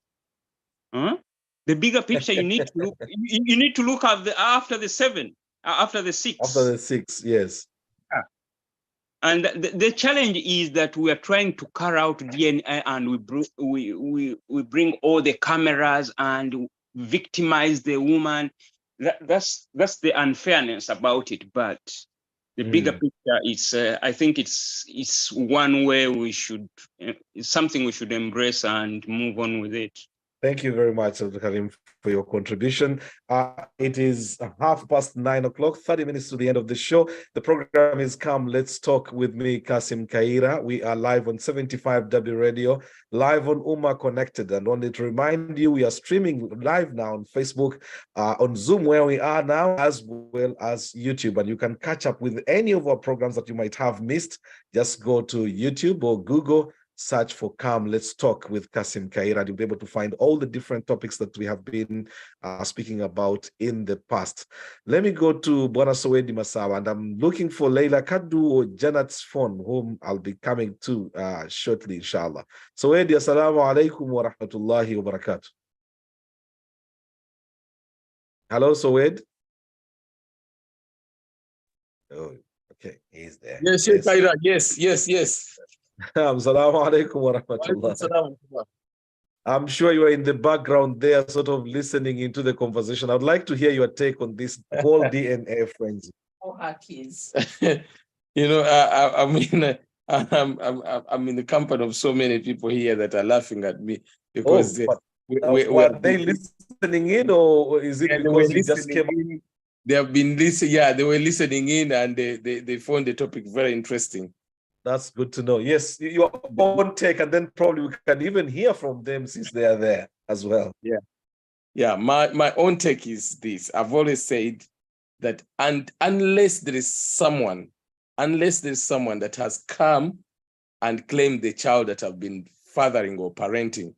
Huh? The bigger picture, you need to look at after the 7, after the 6.
After the 6, yes.
Yeah. And the challenge is that we are trying to carry out DNA, and we bring all the cameras and victimize the woman. That's the unfairness about it. But the bigger picture is, I think it's one way it's something we should embrace and move on with it.
Thank you very much, Dr. Karim, for your contribution. It is 9:30, 30 minutes to the end of the show. The program is Come Let's Talk with me, Kassim Kayira. We are live on 75W Radio, live on Ummah Connected. And wanted to remind you, we are streaming live now on Facebook, on Zoom, where we are now, as well as YouTube. And you can catch up with any of our programs that you might have missed. Just go to YouTube or Google, search for Come Let's Talk with Kassim Kayira. You'll be able to find all the different topics that we have been speaking about in the past. Let me go to Bwana Soweto Masawa, and I'm looking for Leila Kadu or Janat's phone, whom I'll be coming to shortly, inshallah. Soweto, assalamu alaikum wa rahmatullahi wa barakatuh. Hello, Soweto. Oh, okay, he's there.
Yes, Kayira. Yes.
Assalamu alaikum wa rahmatullah. I'm sure you are in the background there, sort of listening into the conversation. I'd like to hear your take on this whole DNA frenzy.
Oh, our kids. You know, I'm in the company of so many people here that are laughing at me because
were they listening in, or is it because you just came in?
They have been listening. Yeah, they were listening in, and they found the topic very interesting.
That's good to know. Yes, your own take, and then probably we can even hear from them since they are there as well.
Yeah. My own take is this. I've always said that, and unless there is someone that has come and claimed the child that I've been fathering or parenting,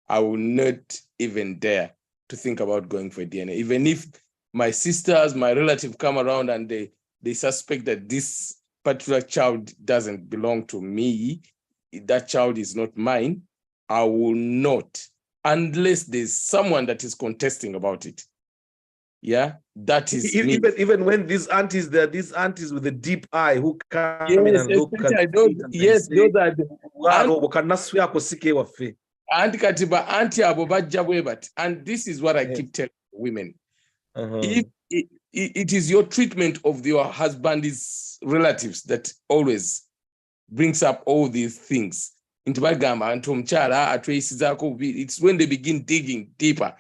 I will not even dare to think about going for DNA. Even if my sisters, my relative come around and they suspect that this particular child doesn't belong to me, that child is not mine, I will not, unless there's someone that is contesting about it. Yeah, that is me.
Even when these aunties with the deep eye who come in and look at
those are the and this is what I keep telling women. If it is your treatment of your husband's relatives that always brings up all these things. It's when they begin digging deeper.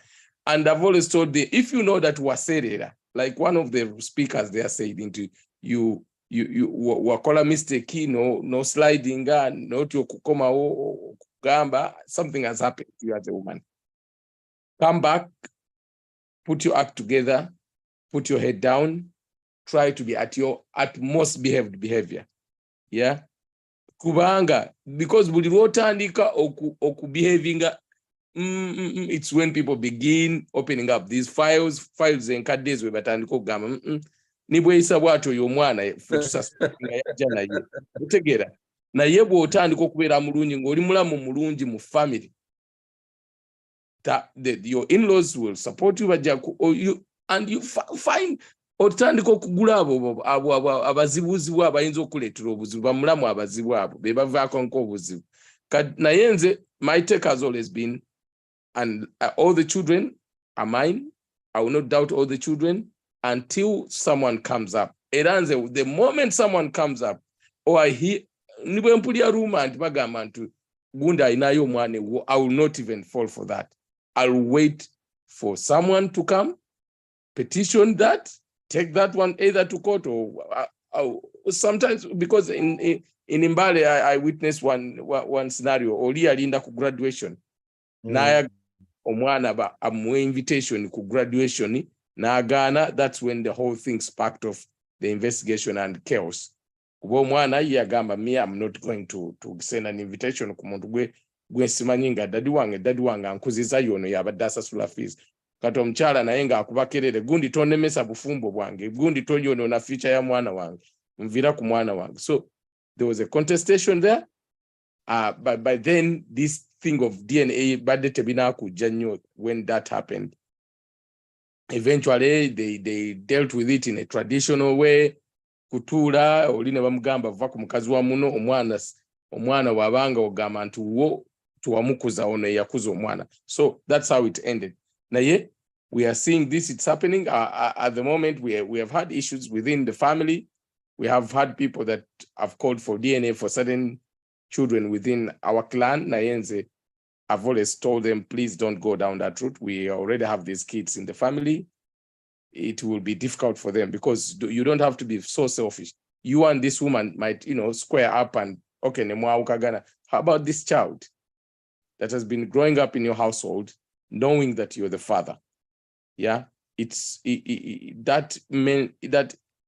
And I've always told them, if you know that Waserera, like one of the speakers there said, into you wakola mistake, no sliding, no to kukoma gamba, something has happened to you as a woman. Come back, put your act together, put your head down, try to be at your utmost behaved behavior. Yeah. Kubanga, because buli rotandika oku behaving it's when people begin opening up these files enkadde we batandika okugamba nibweyisa bw'atyo oyo omwana ffe tusasinga yajja naye otegeera naye bw'otandika okubeera mulungi ng'oli mulamu mulungi mu family your in-laws will support you and you find otandika okugula abo abazibuzi abayinza okuleetera obuzibu bamulamu abazibu abo be bavaako nk'obuzibu naye nze my take has always been and all the children are mine. I will not doubt all the children until someone comes up. The moment someone comes up, or I hear Gunda inayo mwane, I will not even fall for that. I'll wait for someone to come, petition that, take that one either to court or sometimes, because in Mbale I witnessed one scenario. Oli alinda ku graduation. Naya omwana amuwe invitation ku graduation naagaana. That's when the whole thing sparked off the investigation and chaos. Kuba omwana yagamba, me, I'm not going to send an invitation ku muntu gwe simanyi nga dadi wange ankuziza yono yabadde asasula fees. Kati omukyala naye ng'akuba kerere, gundi tonemesa bufumbo bwange, gundi toyonoona future ya mwana wange, nvira ku mwana wange. So there was a contestation there. But by then, this thing of DNA, when that happened, eventually they dealt with it in a traditional way. Kutura, oline bamugamba vaku mukazi wa muno, omwana wabanga ogamba nti tuwamukuza ono yakuza omwana. So that's how it ended. Naye, we are seeing this, it's happening. At the moment, we have had issues within the family. We have had people that have called for DNA for certain children within our clan. Nayenze, I've always told them, please don't go down that route. We already have these kids in the family. It will be difficult for them because you don't have to be so selfish. You and this woman might, square up and, okay, how about this child that has been growing up in your household, knowing that you're the father? Yeah, that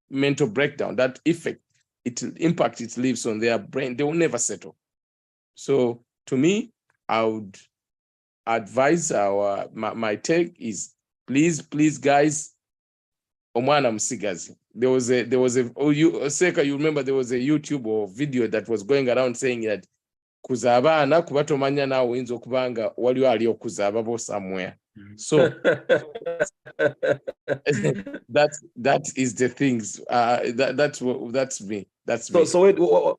mental breakdown, that effect, it will impact, it lives on their brain. They will never settle. So to me, I would advise my take is please guys, omwana musigazi. There was a Seka, you remember there was a YouTube or video that was going around saying that kuzabana kubatomanya na winzo kubanga waliwo ali okuzaba bo somewhere. So that is the things. That's me. That's me.
So wait. Well,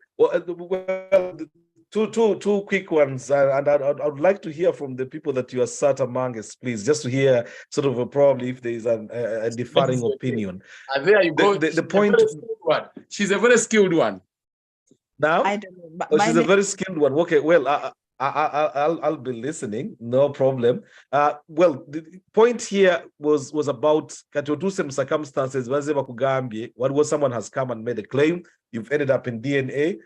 two quick ones, and I would like to hear from the people that you are sat among us, please, just to hear sort of probably if there is a differing opinion.
And there you go.
The point.
She's a very skilled one.
Now,
I don't know.
she's a very skilled one. Okay, well, I'll be listening. No problem. Well, the point here was about some circumstances. What was someone has come and made a claim. You've ended up in DNA.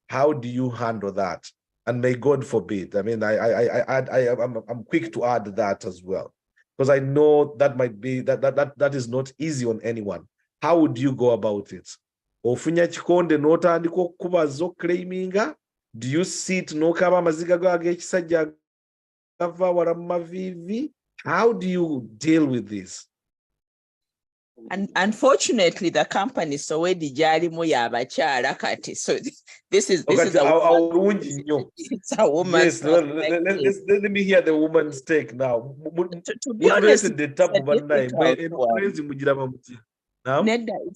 How do you handle that? And may God forbid. I mean, I'm quick to add that as well, because I know that might be that is not easy on anyone. How would you go about it? Ofunya chikonde notandika okubazo claiminga. Do you sit nokaba maziga gage ekisajja gava wala mavivi? How do you deal with this?
And unfortunately, the company is already jalimu yabakyala kati. So this is it's a woman's.
Yes, let me hear the woman's take now.
To be honest,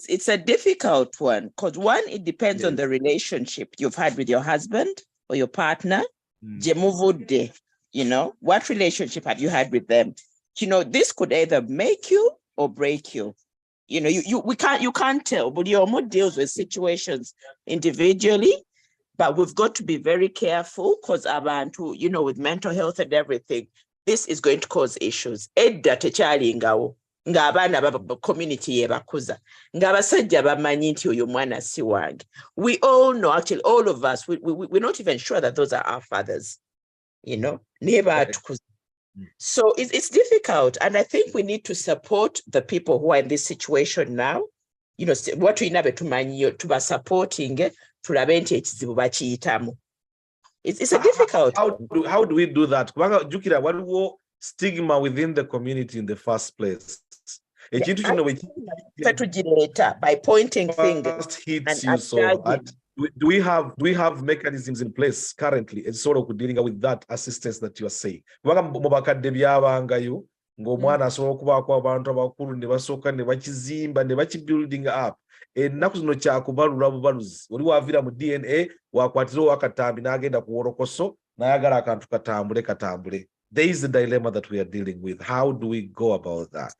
it's a difficult one because one, it depends on the relationship you've had with your husband or your partner. What relationship have you had with them? This could either make you or break you. You can't tell, but your mom deals with situations individually, but we've got to be very careful because abantu, with mental health and everything, this is going to cause issues. Edda tekyali ngawo ng'abaana baba community yebakuza ng'abasajja bamanyi nti oyo mwana si wange. We all know, actually, all of us, we're not even sure that those are our fathers. So it's difficult. And I think we need to support the people who are in this situation now you know, what we never to manyo to be supporting tulabe nti ekizibu bakiyitamu. It's a difficult.
How do we do that? Jukira, what was stigma within the community in the first place?
By pointing fingers
hits you so hard. Do we have mechanisms in place currently? It's sort of dealing with that assistance that you are saying. Ng'omwana asobola okubaako abantu abakulu ne basooka ne bakizimba ne bakibuilding up ennaku zino kyakubalula bubaluzi oli waavira mu DNA wakwatira owakatambi n'agenda ku worokoso n'ayagala akantu katambule. There is the dilemma that we are dealing with. How do we go about that?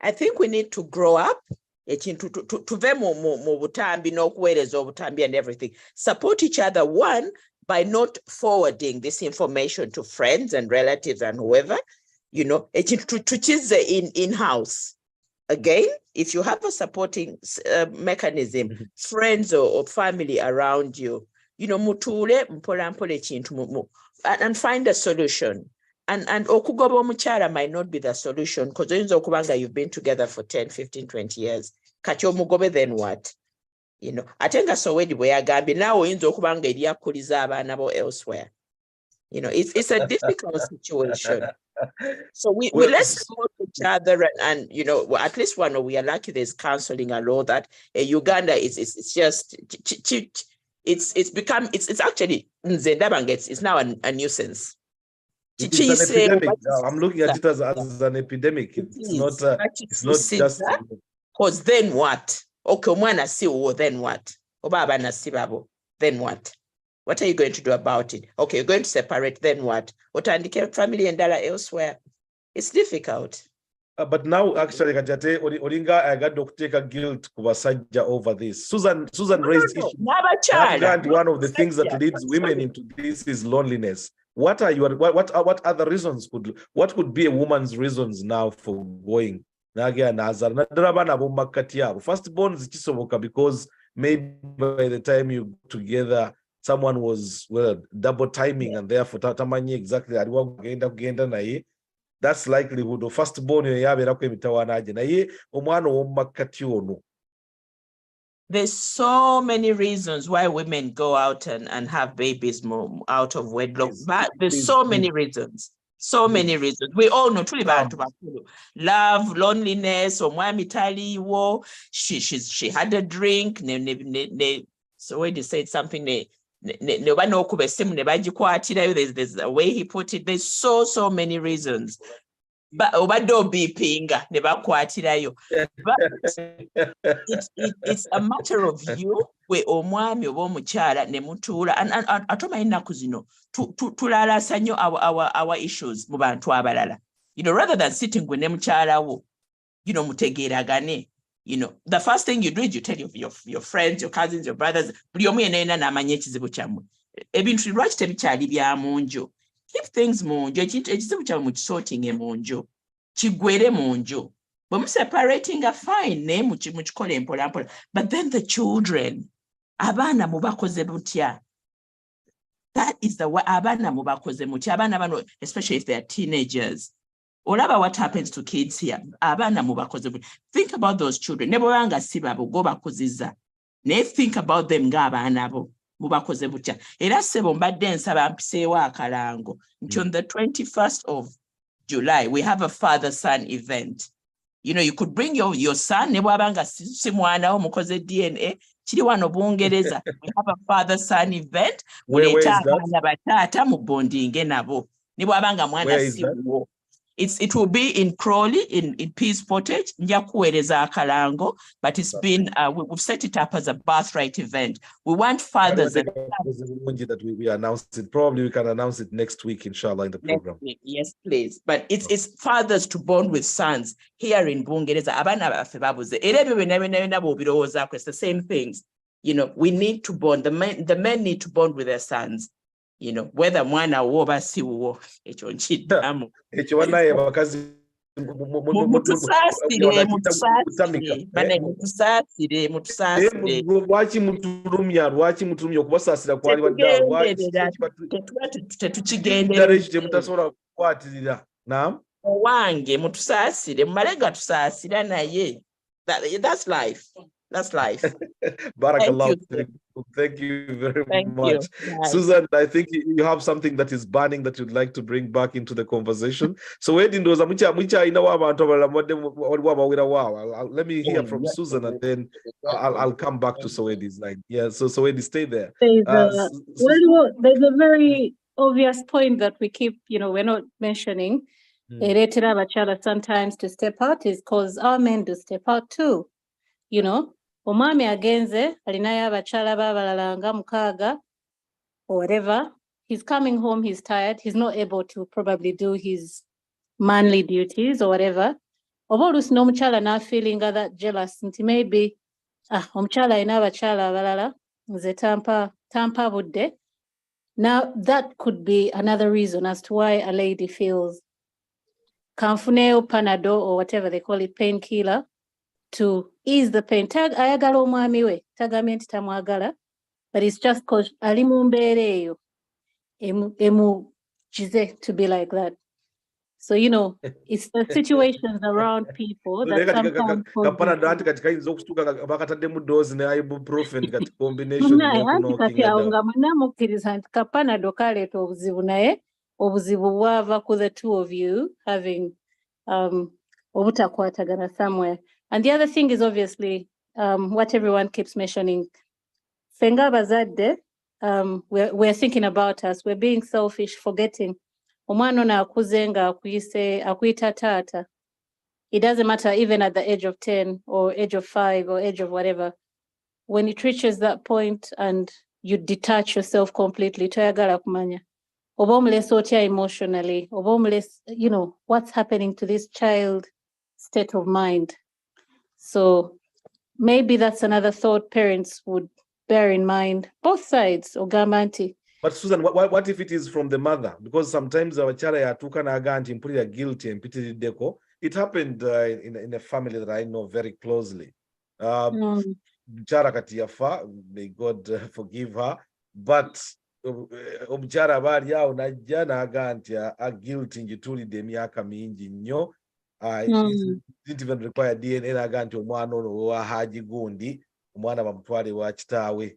I think we need to grow up tuve mu butambi n'okuweereza obutambi and everything. Support each other, one, by not forwarding this information to friends and relatives and whoever. You know, in-house. Again, if you have a supporting mechanism, friends or family around you, you know, mutule mpole chintu and find a solution. And okugoba omukyala might not be the solution because you've been together for 10, 15, 20 years. Kati omugobe, then what? You know, atenga sowedi bweyagambi nawe oyinza okubanga eri akuliza abaana bo elsewhere. You know, it's a difficult situation. So we let's support each other and you know, well, at least one, we are lucky there's counseling and all that. Uganda it's just it's actually it's now a nuisance.
It's an epidemic. I'm looking at it as an epidemic. It's not just
because then what? Okay, mwana si wo, then what? Obaba na sibabo, then what? What are you going to do about it? Okay, you're going to separate, then what? Otandike family and dala elsewhere. It's difficult.
But now, actually, Kajate, Oringa, I got to take a guilt kubasajja over this. Susan raised issue. One of the things that leads women into this is loneliness. What other reasons what could be a woman's reasons now for going? Firstborn zikisoboka because maybe by the time you together, someone was double timing and therefore tamanyi exactly kugenda naye. That's likelihood of firstborn yabeerako emitawaanaje naye omwana ow'omumakkati ono.
There's so many reasons why women go out and have babies more out of wedlock. But there's so many reasons. So many reasons. We all know tuli bantu bakulu. Love, loneliness, omwami taliwo, she had a drink, so when you said something there's a way he put it. There's so many reasons. But it's a matter of you we omwami oba omukyala ne mutuula and atoma ennaku zino tulaalasa nnyo our issues mu bantu abalala, you know, rather than sitting gwe ne mukyala wo, you know, mutegeeragane. You know, the first thing you do is you tell your friends, your cousins, your brothers, buli omu yenna n'amanya ekizibu kyammwe. Ebintu lwaki tebikyali bya mu nju? Keep things mu nju. Ekizibu kyammwe mukisorting mu nju. Kigwere mu nju. Bwe separating a fine naye mukikole mpolampola. But then the children, abaana mubakoze butya? That is the way abaana mubakoze mutya. Abaana bano, especially if they are teenagers. Olaba what happens to kids here. Abaana mubakoze butya. Think about those children. Ne bwanga si babo go bakoziza. Ne think about them nga abaana bo. Mubakoze butya. Era sebo mbadde nsaba mpiseewo akalango. Nti on the 21st of July, we have a father-son event. You know, you could bring your son, ne bwabanga si mwana wo mukoze DNA. Chiri wano Bungereza. We have a father-son event.
Where is that?
Abaana batata mu bondinge nabo. Ne bwabanga mwana si wo. It will be in Crawley, in Peace Portage, Njakuwereza Akalango, but it's been, we've set it up as a birthright event. We want fathers.
That we announced it. Probably we can announce it next week, inshallah, in the program.
Yes, please. But it's fathers to bond with sons here in Bungereza. It's the same things. You know, we need to bond. The men need to bond with their sons. You know, whether mwana woba si wo ekyo nkidamu
ekyo wanaye bakazi mutusasire lwaki mutulumya okubasaasira kwali wadde temutasobola kukwatirira
owange mutusaasire mumalega tusaasira naye. That's life. That's life.
Barakallah.
Thank you.
Thank you very
Thank
much.
you. Bye.
Susan, I think you have something that is burning that you'd like to bring back into the conversation. So let me hear from Susan, and then I'll come back to Soedi's line. Yeah, so Soedi, stay there.
There's a very obvious point that we keep, we're not mentioning. Eretera abachala sometimes to step out is because our men do step out too. Omwami agenze alinayo abachala babalala nga mukaaga or whatever. He's coming home, he's tired, he's not able to probably do his manly duties or whatever. Oba oluusi n'omukyala n'afeelinga that jealous nti maybe omukyala alina abachala abalala nze tampa budde. Now that could be another reason as to why a lady feels kanfuneo Panadol or whatever they call it, painkiller, to ease the pain. Ayagala omwami we, tagambye nti tamwagala, but it's just because ali mu mbeera eyo emugize to be like that. So, it's the situations around people that sometimes Kapanado kaleeta obuzibu naye obuzibu bwava ku the two of you having obutakwatagana somewhere. And the other thing is obviously what everyone keeps mentioning. Fenga bazadde, we're thinking about us, we're being selfish, forgetting. Omwana ono akuze nga akuyita taata. It doesn't matter even at the age of 10 or age of 5 or age of whatever. When it reaches that point and you detach yourself completely, toyagala kumanya. Oba omulesa otya emotionally, oba omulesa, what's happening to this child state of mind. So maybe that's another thought parents would bear in mind, both sides, ogamba nti.
But Susan, what if it is from the mother? Because sometimes our child yatukana aganti mpulira guilty and pitiriddeko. It happened in a family that I know very closely. Mchara kati yafa, may God forgive her. But omuchara bali yao najja naganti a guilty njitulidde emyaka mingi nnyo. It didn't even require DNA naganti omwana ono wa haji gundi, omwana bamutwale wa kitaawe.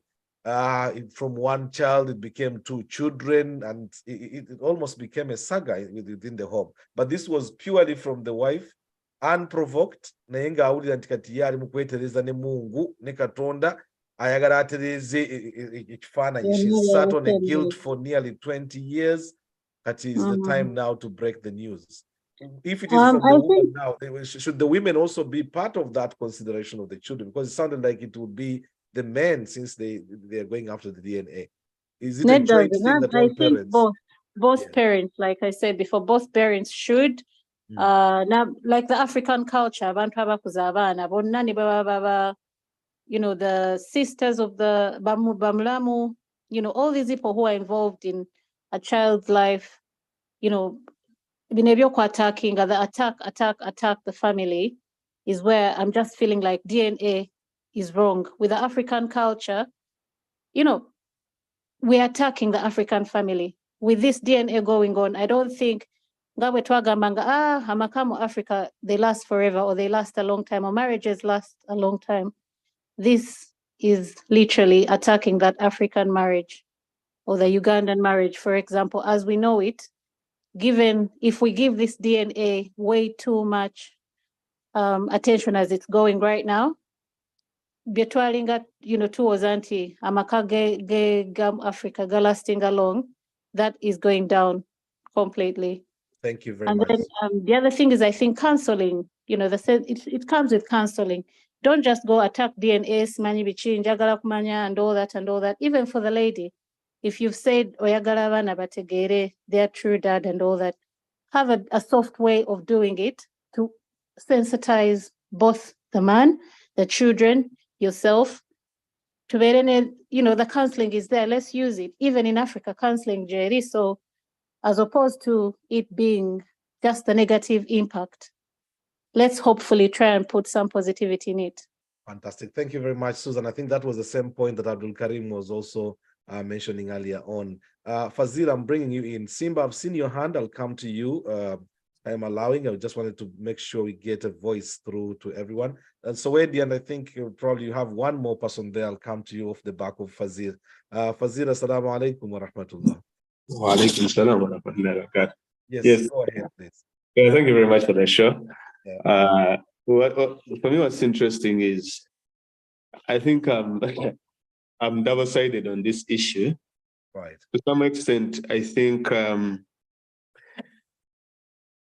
From one child, it became 2 children, and it almost became a saga within the home. But this was purely from the wife, unprovoked. Nayenga awulira nti kati yali mukwetereza ne Mungu ne Katonda ayagala atereze ekifaananyi. She's sat on a guilt for nearly 20 years. That is the time now to break the news. If it is from the woman now, should the women also be part of that consideration of the children? Because it sounded like it would be the men, since they are going after the DNA. Is it a joint thing that all parents?
Both parents, like I said before, both parents should. Now, like the African culture, abantu abakuza abaana bonna ne baba, the sisters of the bamulamu, all these people who are involved in a child's life, attacking, the attack the family is where I'm just feeling like DNA is wrong. With the African culture, we're attacking the African family. With this DNA going on, I don't think amakamu Africa, they last forever, or they last a long time, or marriages last a long time. This is literally attacking that African marriage or the Ugandan marriage, for example, as we know it. Given if we give this DNA way too much attention as it's going right now, betwalinga towards anti amaka gam Africa galasting along, that is going down completely.
Thank you very much.
And then the other thing is, I think counseling. It comes with counseling. Don't just go attack DNA, simanyi bichi njagala kumanya and all that. Even for the lady, if you've said oyagala abana bategere their true dad and all that, have a soft way of doing it to sensitize both the man, the children, yourself. To the counseling is there. Let's use it. Even in Africa, counseling, Jerry. So as opposed to it being just a negative impact, let's hopefully try and put some positivity in it.
Fantastic. Thank you very much, Susan. I think that was the same point that Abdul Karim was also mentioning earlier on. Fazil, I'm bringing you in. Simba, I've seen your hand. I'll come to you. time allowing. I just wanted to make sure we get a voice through to everyone. And so, Eddie, and I think probably you have one more person there. I'll come to you off the back of Fazil. Fazil, assalamu alaikum wa rahmatullah.
Wa alaikum salam wa rahmatullahi wa barakatuh.
Yes, go ahead, please.
Yeah, thank you very much for the show.
Yeah.
For me, what's interesting is I think I'm double-sided on this issue.
Right.
To some extent, I think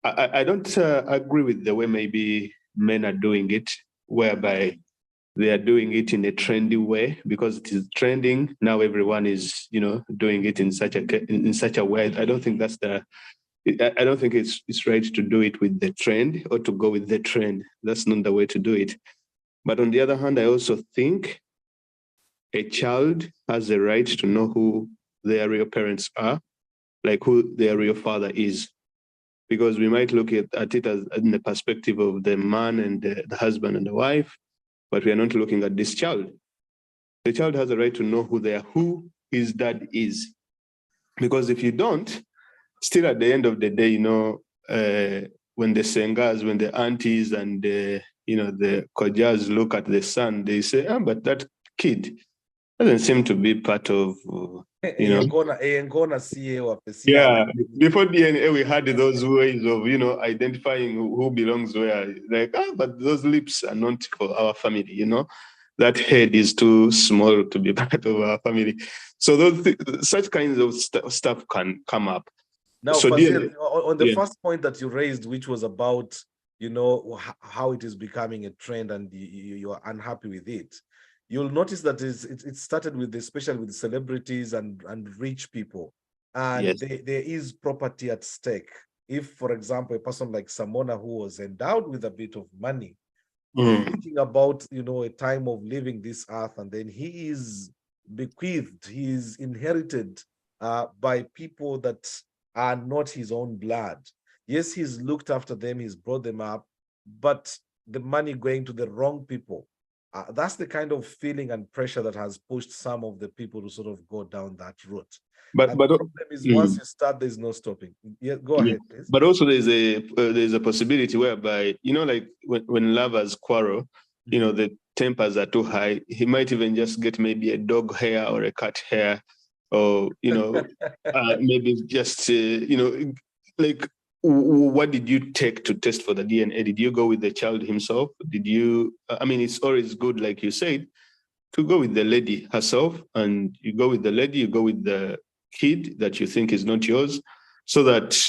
I don't agree with the way maybe men are doing it, whereby they are doing it in a trendy way because it is trending. Now everyone is, doing it in such a way. I don't think that's I don't think it's right to do it with the trend or to go with the trend. That's not the way to do it. But on the other hand, I also think a child has a right to know who their real parents are, like who their real father is. Because we might look at it as in the perspective of the man and the husband and the wife, but we are not looking at this child. The child has a right to know who his dad is. Because if you don't, still at the end of the day, when the sengas, when the aunties and the kojas look at the son, they say, but that kid doesn't seem to be part of,
Yeah,
before DNA, we had those ways of, identifying who belongs where. Like, but those lips are not for our family, That head is too small to be part of our family. So such kinds of stuff can come up.
Now,
so
Fazil, on the first point that you raised, which was about, how it is becoming a trend and you are unhappy with it, you'll notice that it started with, especially with celebrities and rich people. And
yes.
there is property at stake. If, for example, a person like Samona, who was endowed with a bit of money, thinking about, a time of leaving this earth, and then he is bequeathed, he is inherited by people that are not his own blood. Yes, he's looked after them, he's brought them up, but the money going to the wrong people. That's the kind of feeling and pressure that has pushed some of the people to sort of go down that route. But the problem is, once you start, there's no stopping. Yeah, go ahead, please.
But also there's a possibility whereby, like when lovers quarrel, the tempers are too high. He might even just get maybe a dog hair or a cat hair, or maybe just like, what did you take to test for the DNA? Did you go with the child himself? Did you? It's always good, like you said, to go with the lady herself, and you go with the lady, you go with the kid that you think is not yours, so that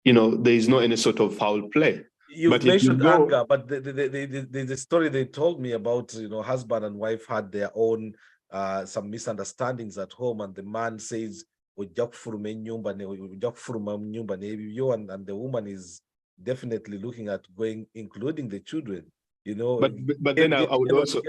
there is no any sort of foul play.
You've mentioned anger, but the story they told me about, husband and wife had their own some misunderstandings at home, and the man says, and the woman is definitely looking at going, including the children.
But then I would also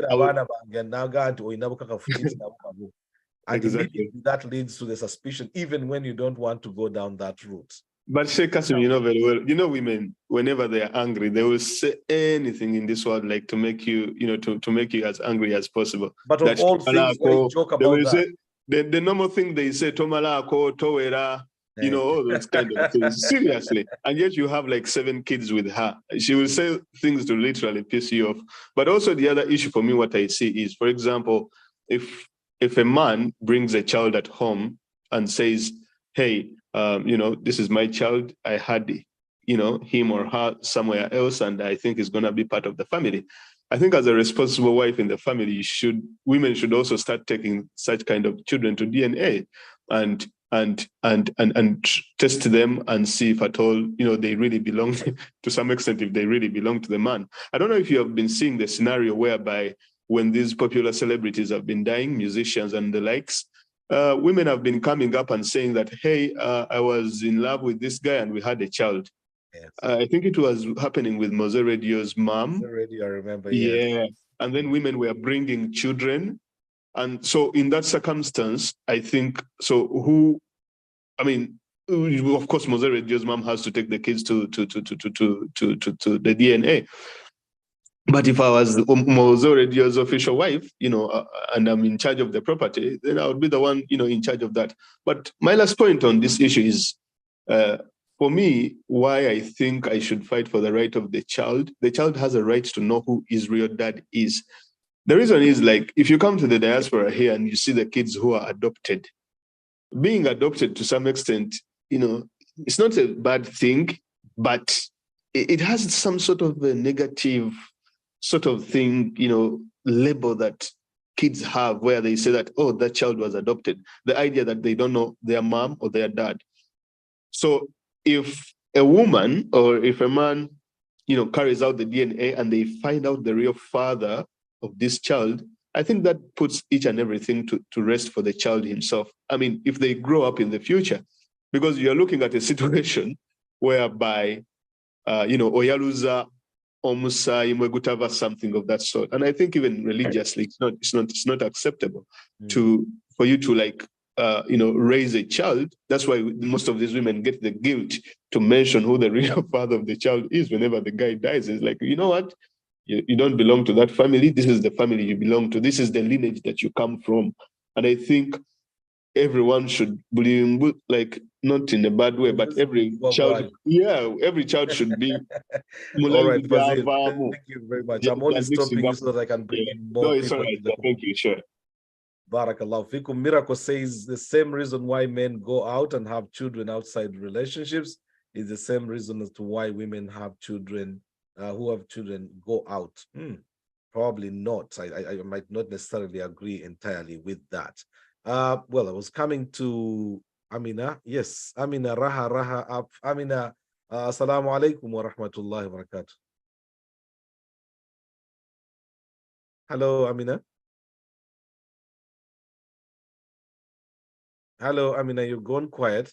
and immediately that leads to the suspicion, even when you don't want to go down that route.
But Sheikh Kassim, very well, women, whenever they are angry, they will say anything in this world, like to make you, to make you as angry as possible.
But of all things, why joke about that?
Say, the normal thing they say, Tomalako, Towera, all those kind of things. Seriously. And yet you have like 7 kids with her. She will say things to literally piss you off. But also the other issue for me, what I see is, for example, if a man brings a child at home and says, hey, this is my child, I had, him or her somewhere else, and I think is going to be part of the family. I think as a responsible wife in the family, women should also start taking such kind of children to DNA and test them and see if at all, they really belong to some extent, if they really belong to the man. I don't know if you have been seeing the scenario whereby when these popular celebrities have been dying, musicians and the likes, women have been coming up and saying that, hey, I was in love with this guy and we had a child.
Yes.
I think it was happening with Mose Radio's mom.
Mose Radio, I remember,
yes.
Yeah.
And then women were bringing children. And so in that circumstance, I think, of course, Mose Radio's mom has to take the kids to the DNA. But if I was Mose Radio's official wife, and I'm in charge of the property, then I would be the one, in charge of that. But my last point on this issue is, for me, why I think I should fight for the right of the child has a right to know who his real dad is. The reason is, like, if you come to the diaspora here and you see the kids who are adopted, being adopted to some extent, it's not a bad thing, but it has some sort of a negative sort of thing, label that kids have, where they say that, oh, that child was adopted. The idea that they don't know their mom or their dad. So if a woman or if a man, carries out the DNA and they find out the real father of this child, I think that puts each and everything to rest for the child himself. I mean, if they grow up in the future, because you're looking at a situation whereby, Oyaluza, Omusa, Imwegutava, something of that sort. And I think even religiously, it's not acceptable for you to raise a child. That's why most of these women get the guilt to mention who the real father of the child is whenever the guy dies. It's like, you know what? You don't belong to that family. This is the family you belong to. This is the lineage that you come from. And I think everyone should believe, like, not in a bad way, but every child should be.
All right, Fazil, thank you very much. I'm only stopping you so that I can bring in more people.
Right. Thank you, sure.
Barakallahu fikum. Miracle says the same reason why men go out and have children outside relationships is the same reason as to why women have children who have children go out. Probably not. I might not necessarily agree entirely with that. Well, I was coming to Amina. Yes, Amina, Raha up. Amina, assalamu alaikum wa rahmatullahi wa barakatuh. Hello, Amina. Hello, Amina, you've gone quiet.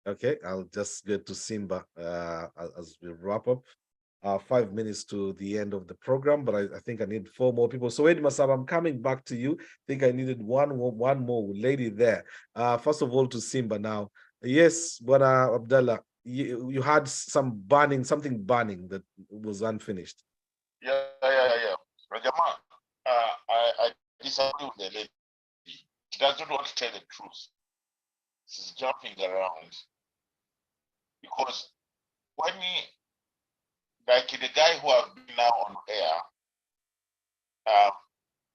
Okay, I'll just get to Simba as we wrap up. 5 minutes to the end of the program, but I think I need 4 more people. So, Ed Masab, I'm coming back to you. I think I needed one more lady there. First of all, to Simba now. Yes, Bwana Abdallah, you had something burning that was unfinished.
Yeah. Rajama, I disagree with the lady. She doesn't want to tell the truth. She's jumping around. Because when like the guy who has been now on air,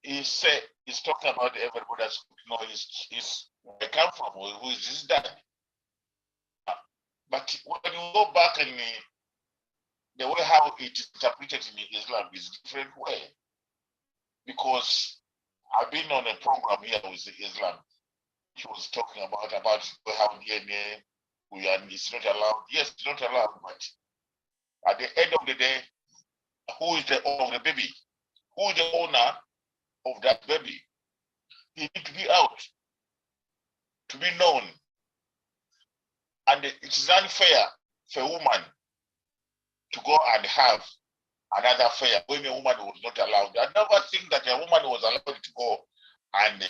he's talking about everybody that's, he's where I come from, who is his dad. But when you go back and the way how it is interpreted in Islam is a different way. Because I've been on a program here with Islam. She was talking about how DNA it's not allowed. Yes, it's not allowed, but at the end of the day, who is the owner of the baby? Who is the owner of that baby? He needs to be out, to be known. And it is unfair for a woman to go and have another affair when a woman was not allowed. I never think that a woman was allowed to go and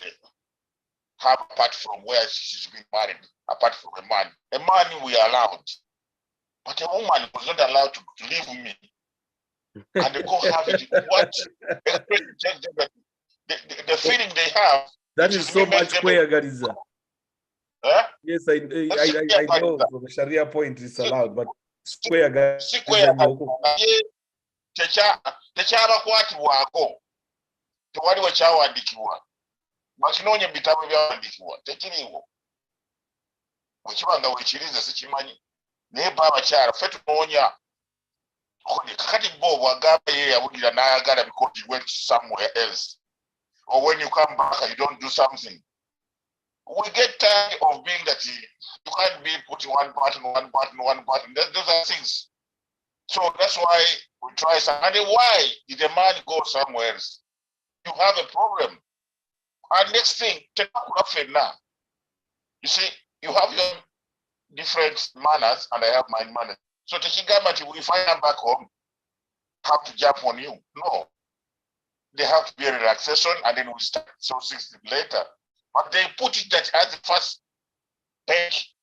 have, apart from where she's been married, apart from a man. A man we are allowed, but a woman was not allowed to leave me and they go have it. What the feeling they have?
That is so much square, Gariza.
Huh?
Yes, I know from a Sharia point it's allowed, but square, Gariza.
Tekyaba tewaliwo kyawandiikibwa bakinoonya mu bitabo ebyawandiikibwa tekiriiwo bwekiba nga weekiriza sikimanyi naye ba abakyala ffe tunoonya kakati bo bwagamba ye yawulira n'ayagala because he went somewhere else, or when you come back and you don't do something, we get tired of being that you can't be putting one button. Those are things. So that's why we try some. And why did the man go somewhere else? You have a problem. And next thing, take up now. You see, you have your different manners, and I have my manners. So if I am back home, have to jump on you. No. They have to be a relaxation, and then we start so 6 days later. But they put it that as the first page,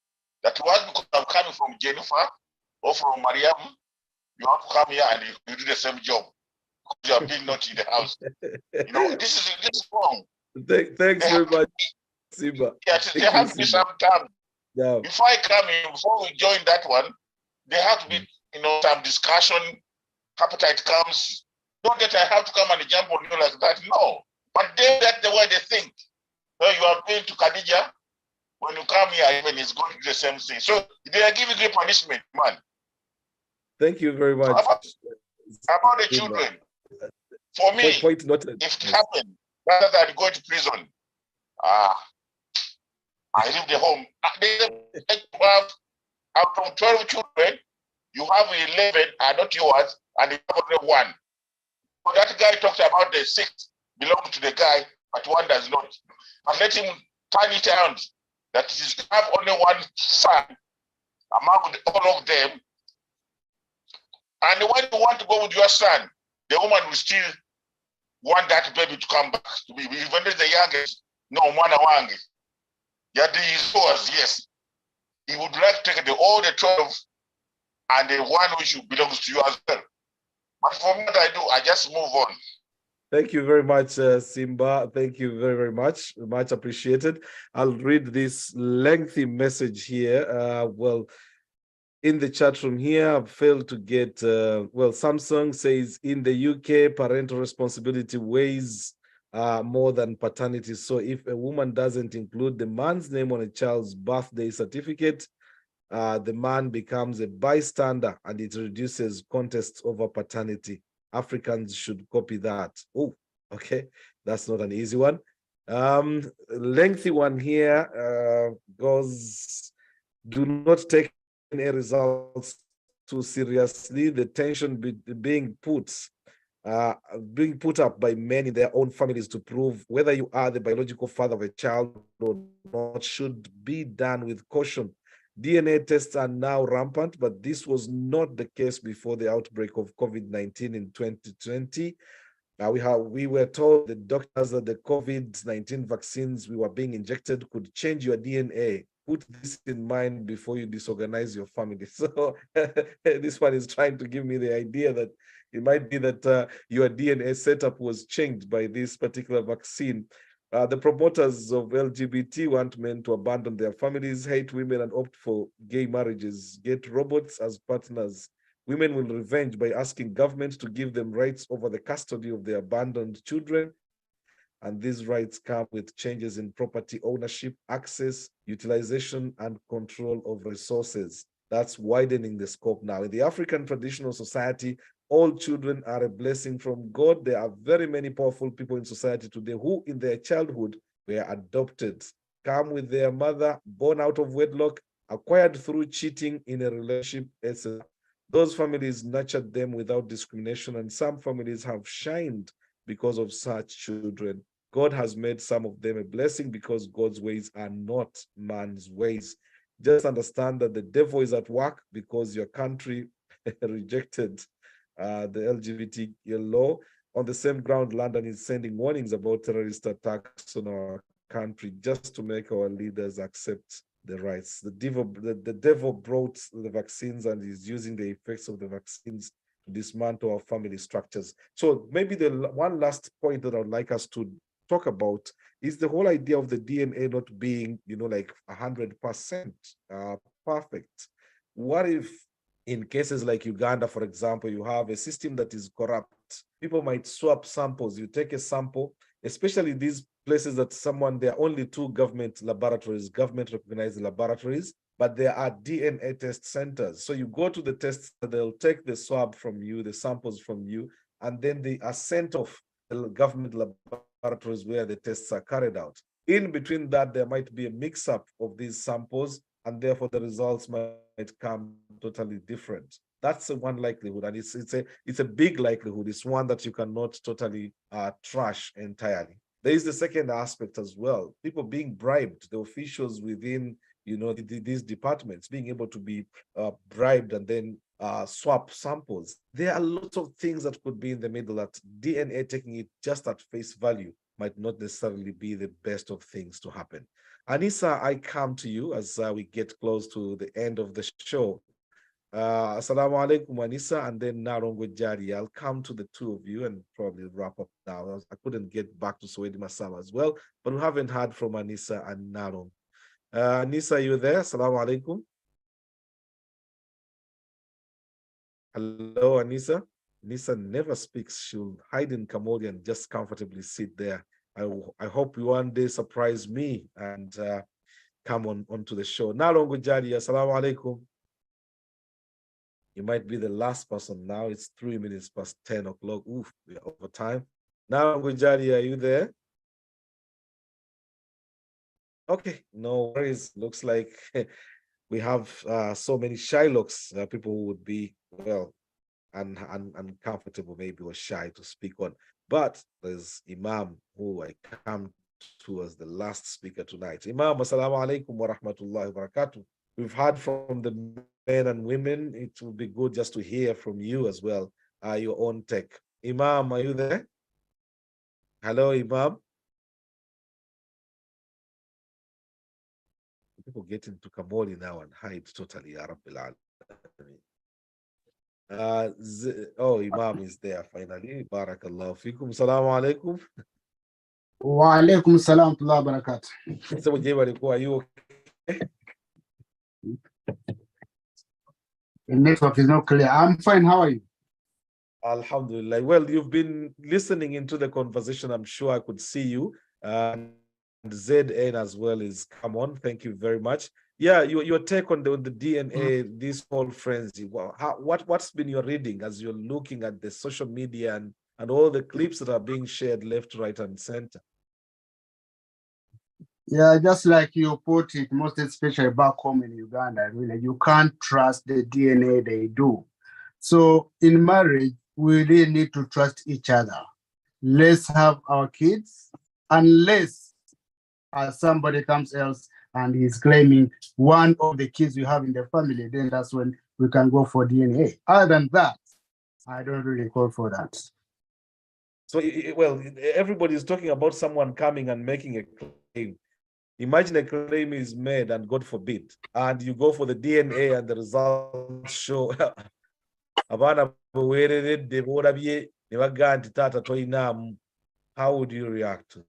that was because I'm coming from Jennifer or from Mariam, you have to come here and you do the same job because you are being naughty in the house. This is wrong.
Thanks very much, Simba.
Yeah, there has to be some time.
Yeah.
Before I come in, before we join that one, there has to be, some discussion. Appetite comes. Not that I have to come and jump on you like that. No. But that's the way they think. So you are going to Khadija. When you come here, even it's going to do the same thing. So they are giving you punishment, man.
Thank you very much.
About the children. For me, if it happened, rather than going to prison, I leave the home. Out of 12 children, you have 11 are not yours, and you have only one. So that guy talked about the 6 belong to the guy, but one does not. But let him turn it around that you have only one son among all of them. And when you want to go with your son, the woman will still want that baby to come back to be, even if the youngest, no, mwana wange. Yadi is yours, yes. He would like to take all the 12 and the one which belongs to you as well. But for what I do, I just move on.
Thank you very much, Simba. Thank you very, very much. Much appreciated. I'll read this lengthy message here. Well, in the chat room here, I've failed to get, Samsung says, in the UK, parental responsibility weighs more than paternity. So if a woman doesn't include the man's name on a child's birthday certificate, the man becomes a bystander and it reduces contests over paternity. Africans should copy that. Oh, okay. That's not an easy one. Lengthy one here goes, do not take any results too seriously. The tension being put up by men in their own families to prove whether you are the biological father of a child or not should be done with caution. DNA tests are now rampant, but this was not the case before the outbreak of COVID-19 in 2020. We were told the doctors that the COVID-19 vaccines we were being injected could change your DNA. Put this in mind before you disorganize your family. So this one is trying to give me the idea that it might be that your DNA setup was changed by this particular vaccine. The promoters of LGBT want men to abandon their families, hate women, and opt for gay marriages, get robots as partners. Women will revenge by asking governments to give them rights over the custody of their abandoned children. And these rights come with changes in property ownership, access, utilization, and control of resources. That's widening the scope now. In the African traditional society, all children are a blessing from God. There are very many powerful people in society today who in their childhood were adopted, come with their mother, born out of wedlock, acquired through cheating in a relationship, etc. Those families nurtured them without discrimination, and some families have shined because of such children. God has made some of them a blessing because God's ways are not man's ways. Just understand that the devil is at work because your country rejected the LGBT law. On the same ground, London is sending warnings about terrorist attacks on our country just to make our leaders accept the rights. The devil brought the vaccines and is using the effects of the vaccines to dismantle our family structures. So maybe the one last point that I would like us to talk about is the whole idea of the DNA not being, like 100% perfect. What if in cases like Uganda, for example, you have a system that is corrupt? People might swap samples. You take a sample, especially these places that there are only 2 government laboratories, government recognized laboratories, but there are DNA test centers. So you go to the test, they'll take the swab from you, the samples from you, and then they are sent off the government laboratories where the tests are carried out. In between that, there might be a mix-up of these samples, and therefore the results might come totally different. That's the one likelihood, and it's a big likelihood. It's one that you cannot totally trash entirely. There is the second aspect as well. People being bribed, the officials within these departments being able to be bribed and then swap samples. There are lots of things that could be in the middle that DNA, taking it just at face value, might not necessarily be the best of things to happen. Anissa, I come to you as we get close to the end of the show. Assalamu alaikum, Anissa, and then Narongo Jadi. I'll come to the two of you and probably wrap up now. I couldn't get back to Swedi Masama as well, but we haven't heard from Anissa and Narong. Anissa, you there? Assalamu alaikum. Hello, Anissa. Anissa never speaks. She'll hide in Cambodia and just comfortably sit there. I hope you one day surprise me and come onto the show. Narongo Jadi, assalamu alaikum. You might be the last person now. It's 3 minutes past 10 o'clock. Oof, we're over time. Narongo Jadi, are you there? Okay, no worries. Looks like we have so many Shylocks, people who would be, well, uncomfortable maybe or shy to speak on. But there's Imam, who I come to as the last speaker tonight. Imam, assalamu alaikum wa rahmatullahi wa barakatuh. We've heard from the men and women. It would be good just to hear from you as well, your own take. Imam, are you there? Hello, Imam. People get into Kamoli now and hide totally. Ya Rabbil Alamin. Oh, Imam is there finally. Barakallahu fikum. Assalamu alaikum.
Wa alaikum salam wa barakatuh.
So, are you okay?
The network is not clear. I'm fine. How are you?
Alhamdulillah. Well, you've been listening into the conversation. I'm sure I could see you. And ZN as well is come on. Thank you very much. Yeah, your take on the DNA, this whole frenzy. What's been your reading as you're looking at the social media and all the clips that are being shared left, right, and center?
Yeah, just like you put it, most especially back home in Uganda, really, you can't trust the DNA they do. So in marriage, we really need to trust each other. Let's have our kids, unless somebody comes else and he's claiming one of the kids you have in the family, then that's when we can go for DNA. Other than that, I don't really call for that.
So, well, everybody is talking about someone coming and making a claim. Imagine a claim is made and God forbid, and you go for the DNA and the results show how would you react to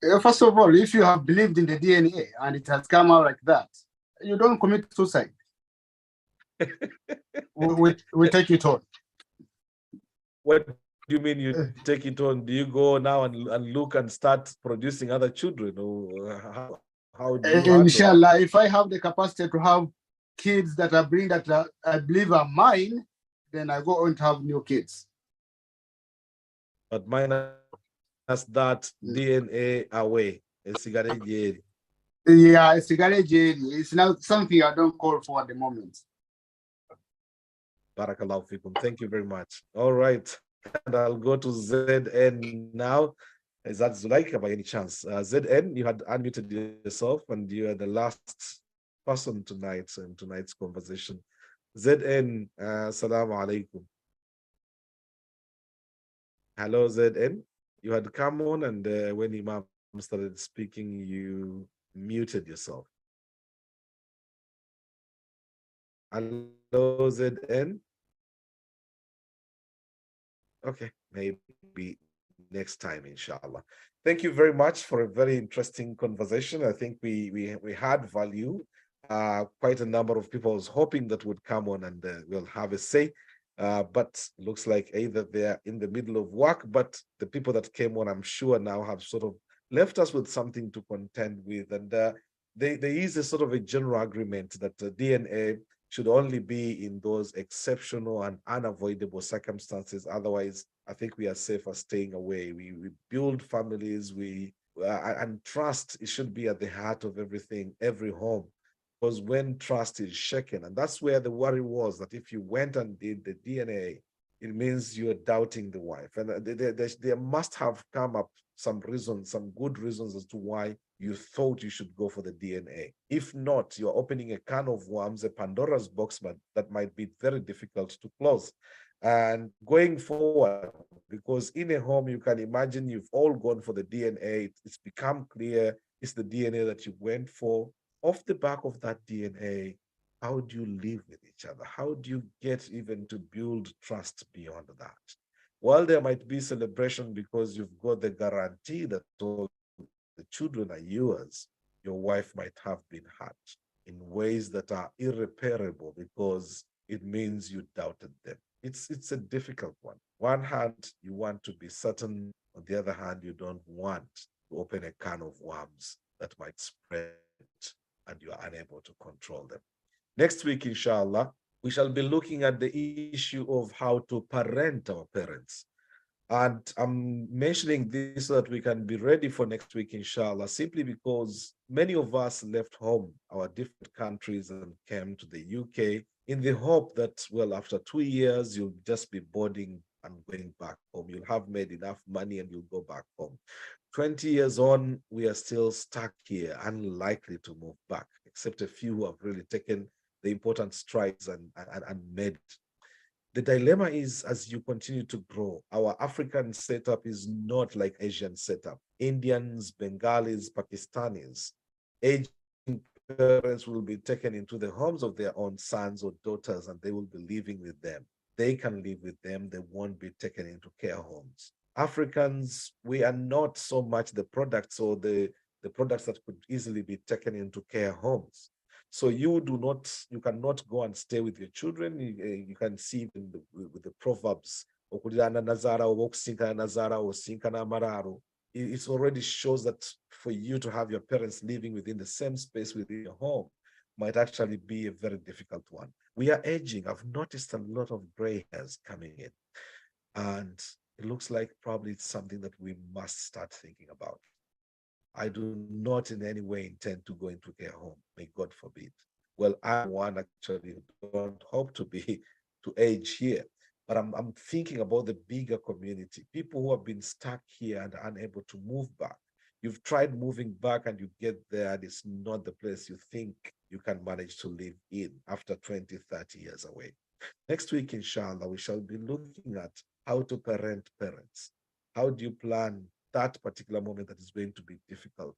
that? First of all, if you have believed in the DNA and it has come out like that, you don't commit suicide. we take it on.
What do you mean you take it on? Do you go now and look and start producing other children? Or how do you
Inshallah, if I have the capacity to have kids that I bring that I believe are mine, then I go on to have new kids.
But minus that DNA away.
Yeah, it's not something I don't call for at the moment.
Barakallahu fikum. Thank you very much. All right. And I'll go to ZN now. Is that Zulaika by any chance? ZN, you had unmuted yourself and you are the last person tonight in tonight's conversation. ZN, assalamu alaikum. Hello, ZN. You had come on and when Imam started speaking, you muted yourself. Hello, ZN. Okay, maybe next time, inshallah. Thank you very much for a very interesting conversation. I think we had value. Quite a number of people was hoping that would come on and we'll have a say. But looks like either they're in the middle of work, but the people that came on, I'm sure now have sort of left us with something to contend with. And there is a sort of a general agreement that DNA should only be in those exceptional and unavoidable circumstances. Otherwise, I think we are safer staying away. We build families, and trust, it should be at the heart of everything, every home. Because when trust is shaken, and that's where the worry was, that if you went and did the DNA, it means you're doubting the wife. And there must have come up some reasons, some good reasons as to why you thought you should go for the DNA. If not, you're opening a can of worms, a Pandora's box, but that might be very difficult to close. And going forward, because in a home, you can imagine you've all gone for the DNA, it's become clear it's the DNA that you went for. Off the back of that DNA, How do you live with each other? How do you get even to build trust beyond that? While there might be celebration because you've got the guarantee that all the children are yours, your wife might have been hurt in ways that are irreparable because it means you doubted them. It's a difficult one. One hand, you want to be certain. On the other hand, you don't want to open a can of worms that might spread and you are unable to control them. Next week, inshallah, we shall be looking at the issue of how to parent our parents. And I'm mentioning this so that we can be ready for next week, inshallah, simply because many of us left home, our different countries, and came to the UK in the hope that, well, after 2 years, you'll just be boarding and going back home. You'll have made enough money and you'll go back home. 20 years on, we are still stuck here, unlikely to move back, except a few who have really taken the important strides and made it. The dilemma is, as you continue to grow, our African setup is not like Asian setup. Indians, Bengalis, Pakistanis, aging parents will be taken into the homes of their own sons or daughters, and they will be living with them. They can live with them. They won't be taken into care homes. Africans, we are not so much the products or the products that could easily be taken into care homes. So you cannot go and stay with your children. You can see with the proverbs, it already shows that for you to have your parents living within the same space within your home might actually be a very difficult one. We are aging. I've noticed a lot of gray hairs coming in. And it looks like probably it's something that we must start thinking about. I do not in any way intend to go into care home. May God forbid. Well, I'm one actually who don't hope to age here, but I'm thinking about the bigger community, people who have been stuck here and unable to move back. You've tried moving back and you get there and it's not the place you think you can manage to live in after 20, 30 years away. Next week, inshallah, we shall be looking at how to parent parents. How do you plan that particular moment that is going to be difficult?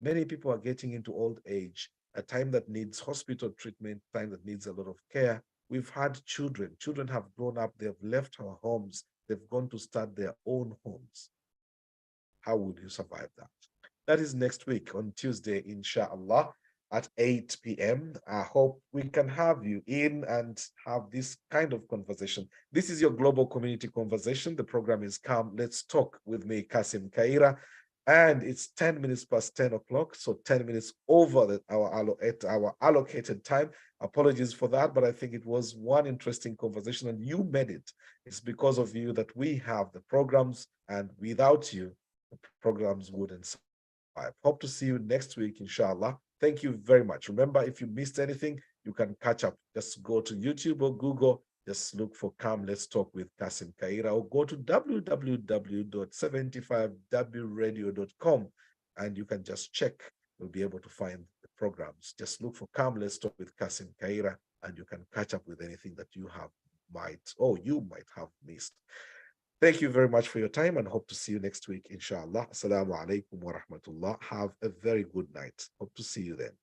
Many people are getting into old age, a time that needs hospital treatment, time that needs a lot of care. We've had children. Children have grown up. They've left our homes. They've gone to start their own homes. How would you survive that? That is next week on Tuesday, inshallah, at 8 p.m. I hope we can have you in and have this kind of conversation. This is your global community conversation. The program is Come Let's Talk with me, Kassim Kayira, and it's 10 minutes past 10 o'clock, so 10 minutes over our allocated time. Apologies for that, but I think it was one interesting conversation and you made it. It's because of you that we have the programs, and without you, the programs wouldn't survive. Hope to see you next week, inshallah. Thank you very much. Remember, if you missed anything, you can catch up. Just go to YouTube or Google. Just look for Come Let's Talk with Kassim Kayira, or go to www.75wradio.com and you can just check. You'll be able to find the programs. Just look for Come Let's Talk with Kassim Kayira and you can catch up with anything that you might have missed. Thank you very much for your time and hope to see you next week, inshallah. Assalamu alaikum wa rahmatullah. Have a very good night. Hope to see you then.